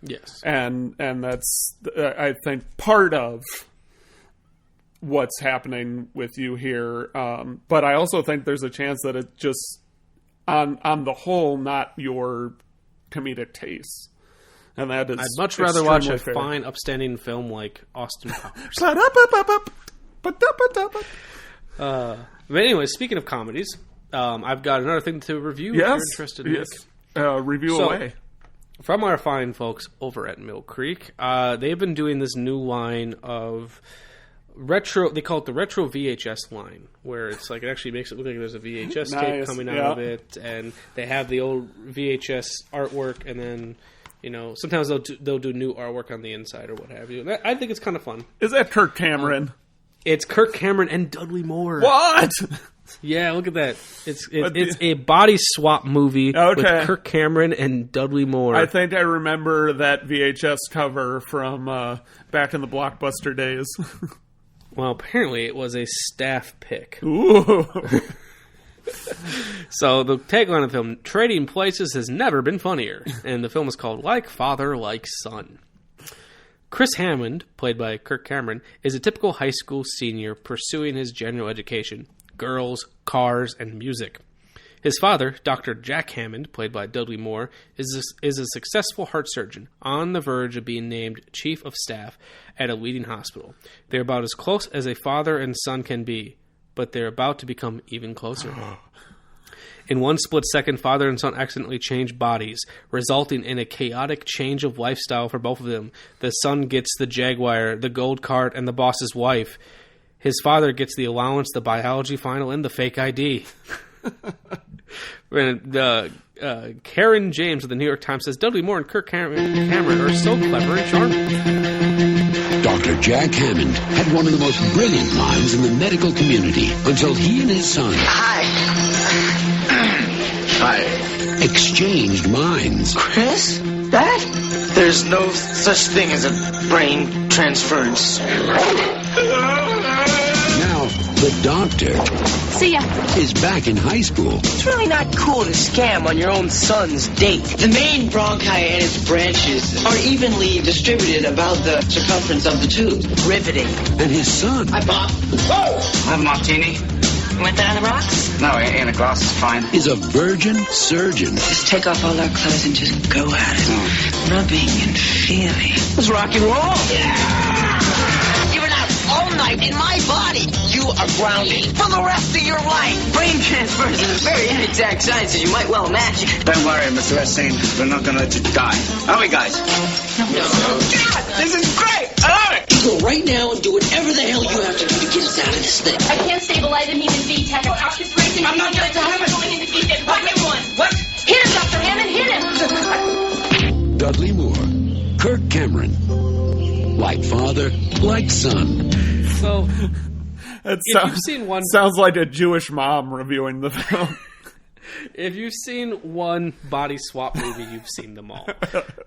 Yes. And that's, I think, part of what's happening with you here. But I also think there's a chance that it just, on the whole, not your comedic taste. And that is I'd much rather watch a fine, upstanding film like Austin Powers. But anyway, speaking of comedies, I've got another thing to review if you're interested in it. Review away. From our fine folks over at Mill Creek, they've been doing this new line of retro, they call it the retro VHS line, where it's it actually makes it look like there's a VHS tape coming out of it, and they have the old VHS artwork, and then, sometimes they'll do new artwork on the inside or what have you. I think it's kind of fun. Is that Kirk Cameron? It's Kirk Cameron and Dudley Moore. What? Yeah, look at that. It's a body swap movie with Kirk Cameron and Dudley Moore. I think I remember that VHS cover from back in the Blockbuster days. Well, apparently it was a staff pick. Ooh. So the tagline of the film, Trading Places has never been funnier. And the film is called Like Father, Like Son. Chris Hammond, played by Kirk Cameron, is a typical high school senior pursuing his general education. Girls, cars, and music. His father, Dr. Jack Hammond, played by Dudley Moore, is a successful heart surgeon on the verge of being named chief of staff at a leading hospital. They're about as close as a father and son can be, but they're about to become even closer. In one split second, father and son accidentally change bodies, resulting in a chaotic change of lifestyle for both of them. The son gets the Jaguar, the gold cart, and the boss's wife. His father gets the allowance, the biology final, and the fake ID. Karen James of the New York Times says, Dudley Moore and Kirk Cameron are so clever and charming. Dr. Jack Hammond had one of the most brilliant minds in the medical community until he and his son... Hi. Exchanged minds. Chris? Dad? There's no such thing as a brain transference. Now, the doctor See ya. is back in high school. It's really not cool to scam on your own son's date. The main bronchi and its branches are evenly distributed about the circumference of the tube. Riveting. And his son Hi, Bob. Whoa! I have a martini. You want that on the rocks? No, in a glass is fine. is a virgin surgeon. Just take off all our clothes and just go at it. Rubbing and feeling. It's rock and roll. You've been out all night in my body. You are grounded for the rest of your life. Brain transfers is a very inexact science, as you might well imagine. Don't worry, Mr. Epstein. We're not going to let you die. Are we, guys? No. God, this is great. I love it. You go right now and do whatever the hell you have to do to get us out of this thing. I can't stabilize him. He's in V-Tech. I'm not going to have it. Going into V-Tech. What you want? What? Hit him, Dr. Hammond. Hit him. Dudley Moore, Kirk Cameron. Like father, like son. So, It if you've seen one... sounds like a Jewish mom reviewing the film. If you've seen one body swap movie, you've seen them all.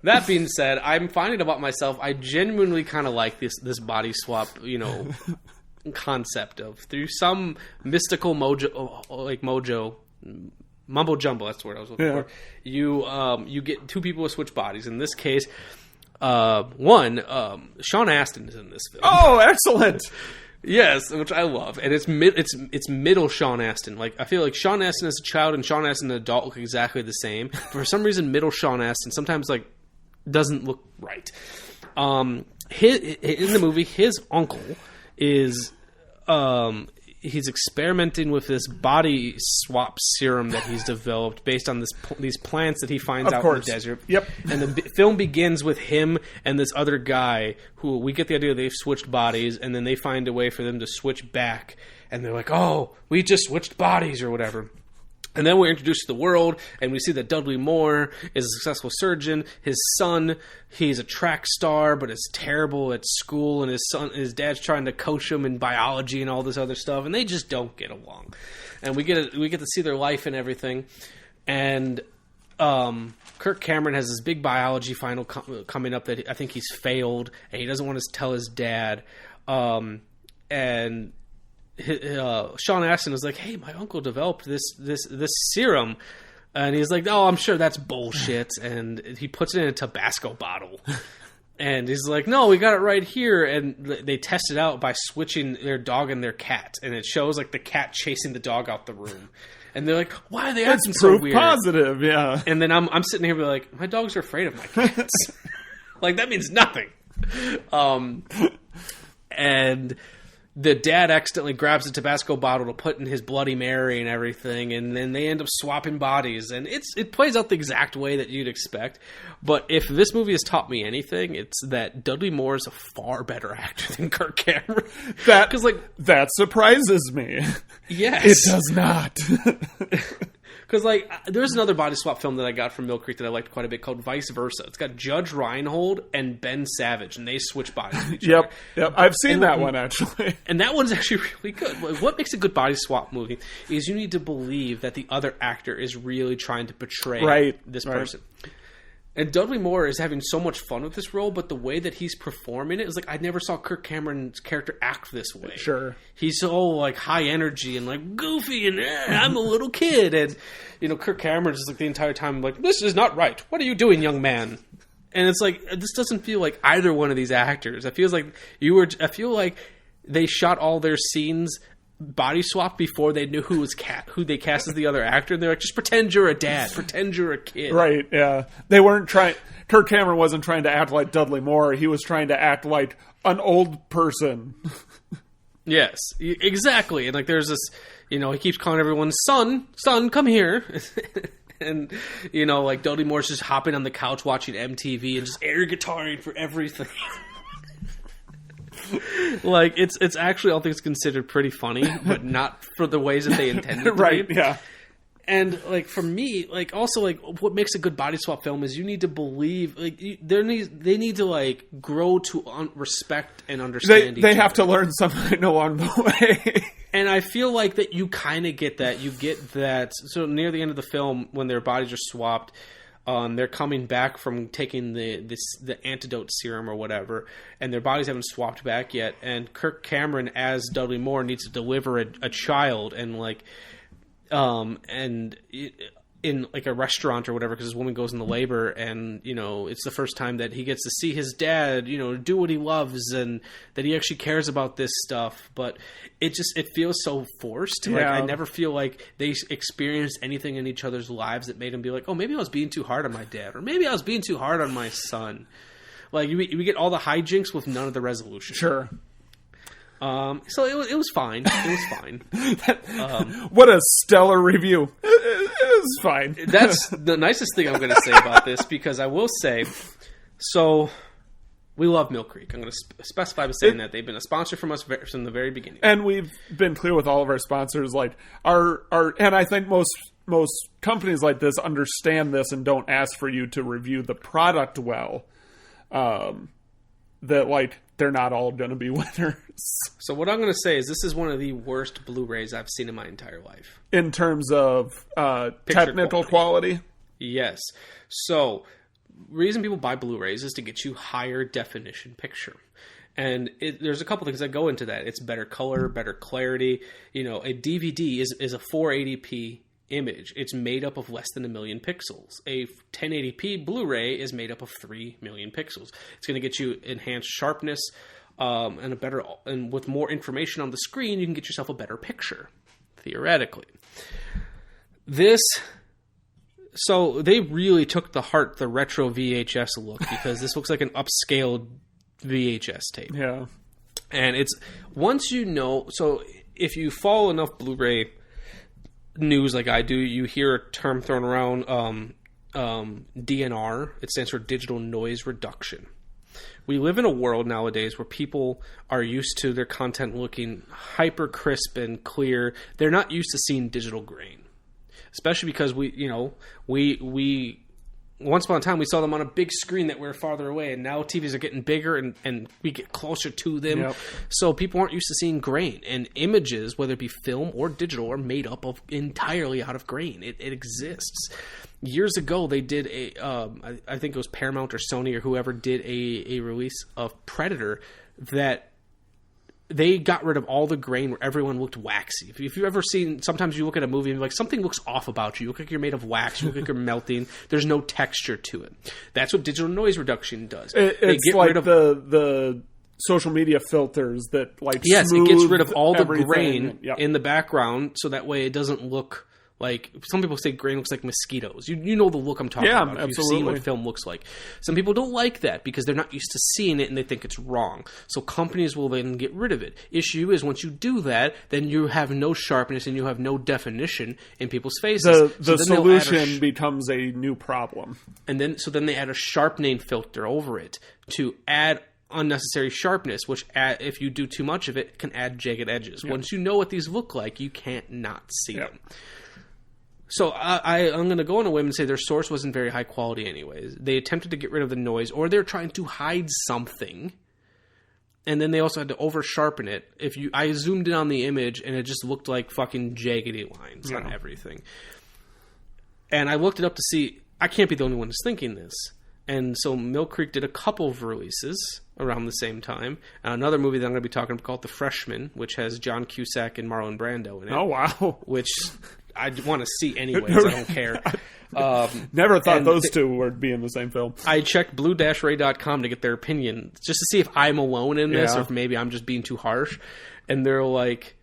That being said, I'm finding about myself, I genuinely kind of like this body swap, concept of through some mystical mojo, mumbo jumbo. That's the word I was looking for. You get two people to switch bodies. In this case, Sean Astin is in this film. Oh, excellent! Yes, which I love, and it's middle Sean Astin. Like, I feel like Sean Astin as a child and Sean Astin as an adult look exactly the same. But for some reason, middle Sean Astin sometimes doesn't look right. In the movie, his uncle is he's experimenting with this body swap serum that he's developed based on these plants that he finds out in the desert. Yep. And the film begins with him and this other guy who we get the idea they've switched bodies, and then they find a way for them to switch back. And they're like, oh, we just switched bodies or whatever. And then we're introduced to the world, and we see that Dudley Moore is a successful surgeon. His son, he's a track star, but is terrible at school, and his dad's trying to coach him in biology and all this other stuff, and they just don't get along. And we get to see their life and everything. And Kirk Cameron has this big biology final coming up that I think he's failed, and he doesn't want to tell his dad. And Sean Astin is like, hey, my uncle developed this serum, and he's like, oh, I'm sure that's bullshit, and he puts it in a Tabasco bottle, and he's like, no, we got it right here, and they test it out by switching their dog and their cat, and it shows like the cat chasing the dog out the room, and they're like, why are they acting so weird? Positive, yeah. And then I'm sitting here like, my dogs are afraid of my cats. Like, that means nothing. And the dad accidentally grabs the Tabasco bottle to put in his Bloody Mary and everything, and then they end up swapping bodies, and it plays out the exact way that you'd expect. But if this movie has taught me anything, it's that Dudley Moore is a far better actor than Kirk Cameron. That surprises me. Yes. It does not. Because, there's another body swap film that I got from Mill Creek that I liked quite a bit called Vice Versa. It's got Judge Reinhold and Ben Savage, and they switch bodies with each other. Yep. I've seen that one, actually. And that one's actually really good. What makes a good body swap movie is you need to believe that the other actor is really trying to portray this person. And Dudley Moore is having so much fun with this role, but the way that he's performing it is I never saw Kirk Cameron's character act this way. Sure. He's so high energy and goofy and I'm a little kid. And, Kirk Cameron is the entire time this is not right. What are you doing, young man? And it's this doesn't feel like either one of these actors. I feel like they shot all their scenes body swap before they knew who they cast as the other actor, and they're like, just pretend you're a dad, pretend you're a kid. Right, yeah. They weren't trying. Kirk Cameron wasn't trying to act like Dudley Moore. He was trying to act like an old person. Yes, exactly. And there's this, he keeps calling everyone son, come here. And, Dudley Moore's just hopping on the couch watching MTV and just air guitaring for everything. It's actually all things considered pretty funny, but not for the ways that they intended to right, be. Yeah. And for me, also what makes a good body swap film is you need to believe they need to grow to respect and understand. They have to learn something along the way. And I feel like that you kind of get that. You get that. So near the end of the film, when their bodies are swapped, They're coming back from taking the antidote serum or whatever, and their bodies haven't swapped back yet. And Kirk Cameron as Dudley Moore needs to deliver a child, and in like a restaurant or whatever, because this woman goes into labor, and it's the first time that he gets to see his dad do what he loves, and that he actually cares about this stuff. But it feels so forced. Like, I never feel like they experienced anything in each other's lives that made him be like, oh, maybe I was being too hard on my dad, or maybe I was being too hard on my son. Like, we get all the hijinks with none of the resolution. Sure. So it was fine. It was fine. What a stellar review. It was fine. That's the nicest thing I'm going to say about this, because I will say, so we love Mill Creek. I'm going to specify by saying that they've been a sponsor from us from the very beginning. And we've been clear with all of our sponsors, like and I think most companies like this understand this and don't ask for you to review the product well. That, like, they're not all going to be winners. So what I'm going to say is this is one of the worst Blu-rays I've seen in my entire life. In terms of technical quality? Yes. So, reason people buy Blu-rays is to get you higher definition picture. And there's a couple things that go into that. It's better color, better clarity. A DVD is a 480p image. It's made up of less than 1 million pixels. A 1080p Blu-ray is made up of 3 million pixels. It's going to get you enhanced sharpness and with more information on the screen, you can get yourself a better picture, theoretically. So they really took the retro VHS look, because this looks like an upscaled VHS tape. Yeah. And it's so if you follow enough Blu-ray news like I do, you hear a term thrown around, DNR. It stands for digital noise reduction. We live in a world nowadays where people are used to their content looking hyper crisp and clear. They're not used to seeing digital grain, especially because we once upon a time we saw them on a big screen that we're farther away, and now TVs are getting bigger and we get closer to them. Yep. So people aren't used to seeing grain, and images, whether it be film or digital, are made up of entirely out of grain. It exists. Years ago, they did I think it was Paramount or Sony or whoever did a release of Predator that they got rid of all the grain where everyone looked waxy. If you've ever seen, sometimes you look at a movie and you're like, something looks off about you. You look like you're made of wax. You look like you're melting. There's no texture to it. That's what digital noise reduction does. It's like rid of the social media filters that it gets rid of all the grain in the background, so that way it doesn't look like, some people say grain looks like mosquitoes. You know the look I'm talking about. If you've seen what film looks like. Some people don't like that because they're not used to seeing it and they think it's wrong. So companies will then get rid of it. Issue is, once you do that, then you have no sharpness and you have no definition in people's faces. The solution becomes a new problem. And then they add a sharpening filter over it to add unnecessary sharpness, which if you do too much of it, can add jagged edges. Once you know what these look like, you can't not see them. So I'm going to go on a whim and say their source wasn't very high quality anyways. They attempted to get rid of the noise, or they're trying to hide something. And then they also had to over-sharpen it. I zoomed in on the image, and it just looked like fucking jaggedy lines on everything. And I looked it up to see, I can't be the only one who's thinking this. And so Mill Creek did a couple of releases around the same time. Another movie that I'm going to be talking about called The Freshman, which has John Cusack and Marlon Brando in it. Oh, wow. Which I want to see anyways. I don't care. Never thought those two would be in the same film. I checked blue-ray.com to get their opinion, just to see if I'm alone in this or if maybe I'm just being too harsh. And they're like,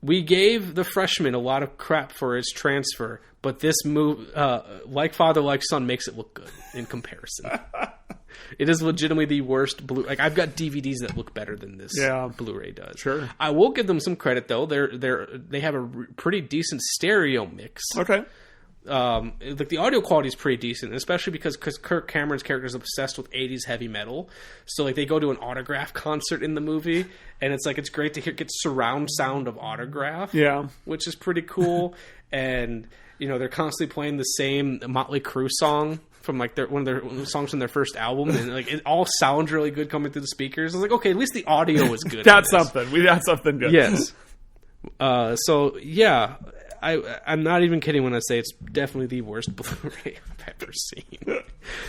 we gave The Freshman a lot of crap for its transfer, but this movie, Like Father, Like Son, makes it look good in comparison. It is legitimately the worst I've got DVDs that look better than this Blu-ray does. Sure. I will give them some credit though. They have a pretty decent stereo mix. Okay. The audio quality is pretty decent, especially because Kirk Cameron's character is obsessed with 80s heavy metal. So they go to an Autograph concert in the movie, and it's great to get surround sound of Autograph. Yeah. Which is pretty cool. And they're constantly playing the same Motley Crue song from one of their songs from their first album, and it all sounds really good coming through the speakers. I was like, okay, at least the audio is good. That's something. We got something good. Yes. So yeah, I'm not even kidding when I say it's definitely the worst Blu-ray I've ever seen.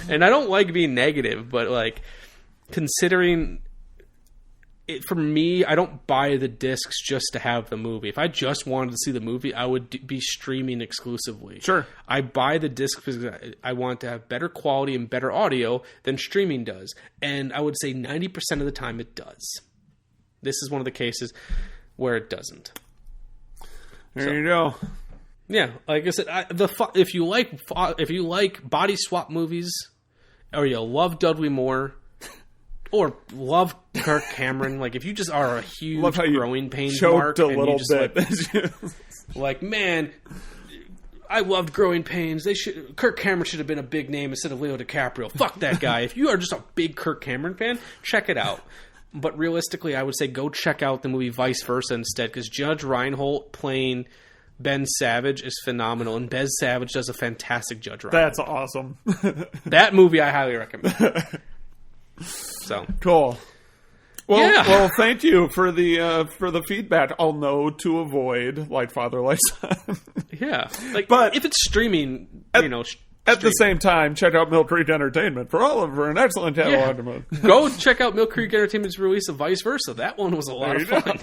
And I don't like being negative, but like considering it, for me, I don't buy the discs just to have the movie. If I just wanted to see the movie, I would be streaming exclusively. Sure. I buy the disc because I want to have better quality and better audio than streaming does. And I would say 90% of the time it does. This is one of the cases where it doesn't. There you go. Yeah, like I said, if you like body swap movies, or you love Dudley Moore, or love Kirk Cameron, like if you just are a huge Growing Pains mark, a little bit, like man, I loved Growing Pains. Kirk Cameron should have been a big name instead of Leo DiCaprio. Fuck that guy. If you are just a big Kirk Cameron fan, check it out. But realistically, I would say go check out the movie Vice Versa instead, because Judge Reinhold playing Ben Savage is phenomenal, and Ben Savage does a fantastic Judge Reinhold. That's awesome. That movie I highly recommend. So cool. Well, thank you for the feedback. I'll know to avoid Like Father, Like Son. Yeah, but if it's streaming, At the same time, check out Mill Creek Entertainment for an excellent catalog. Yeah. Go check out Mill Creek Entertainment's release of Vice Versa. That one was a lot of fun.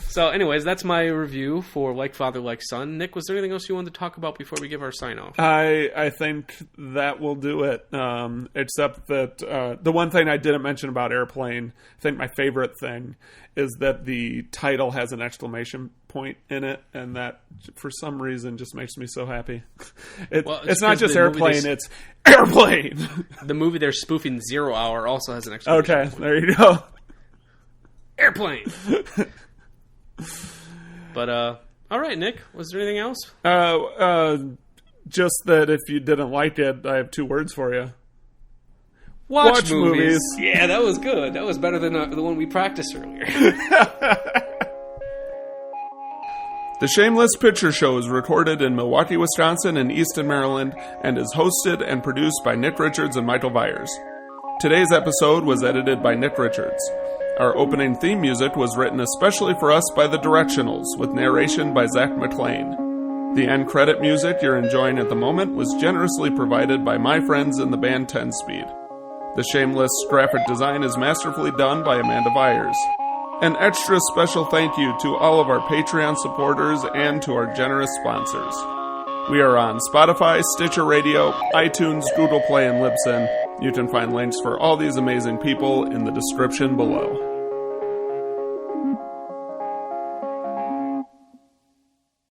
So, anyways, that's my review for Like Father, Like Son. Nick, was there anything else you wanted to talk about before we give our sign-off? I think that will do it, except that the one thing I didn't mention about Airplane, I think my favorite thing, is that the title has an exclamation point in it, and that, for some reason, just makes me so happy. It's not just Airplane, it's Airplane! The movie they're spoofing, 0 Hour, also has an exclamation point. Okay, there you go. Airplane! But, all right, Nick, was there anything else? Just that if you didn't like it, I have 2 words for you. Watch movies. Yeah, that was good. That was better than the one we practiced earlier. The Shameless Picture Show is recorded in Milwaukee, Wisconsin and Easton, Maryland, and is hosted and produced by Nick Richards and Michael Viers. Today's episode was edited by Nick Richards. Our opening theme music was written especially for us by The Directionals, with narration by Zach McLean. The end credit music you're enjoying at the moment was generously provided by my friends in the band 10 Speed. The Shameless graphic design is masterfully done by Amanda Viers. An extra special thank you to all of our Patreon supporters and to our generous sponsors. We are on Spotify, Stitcher Radio, iTunes, Google Play, and Libsyn. You can find links for all these amazing people in the description below.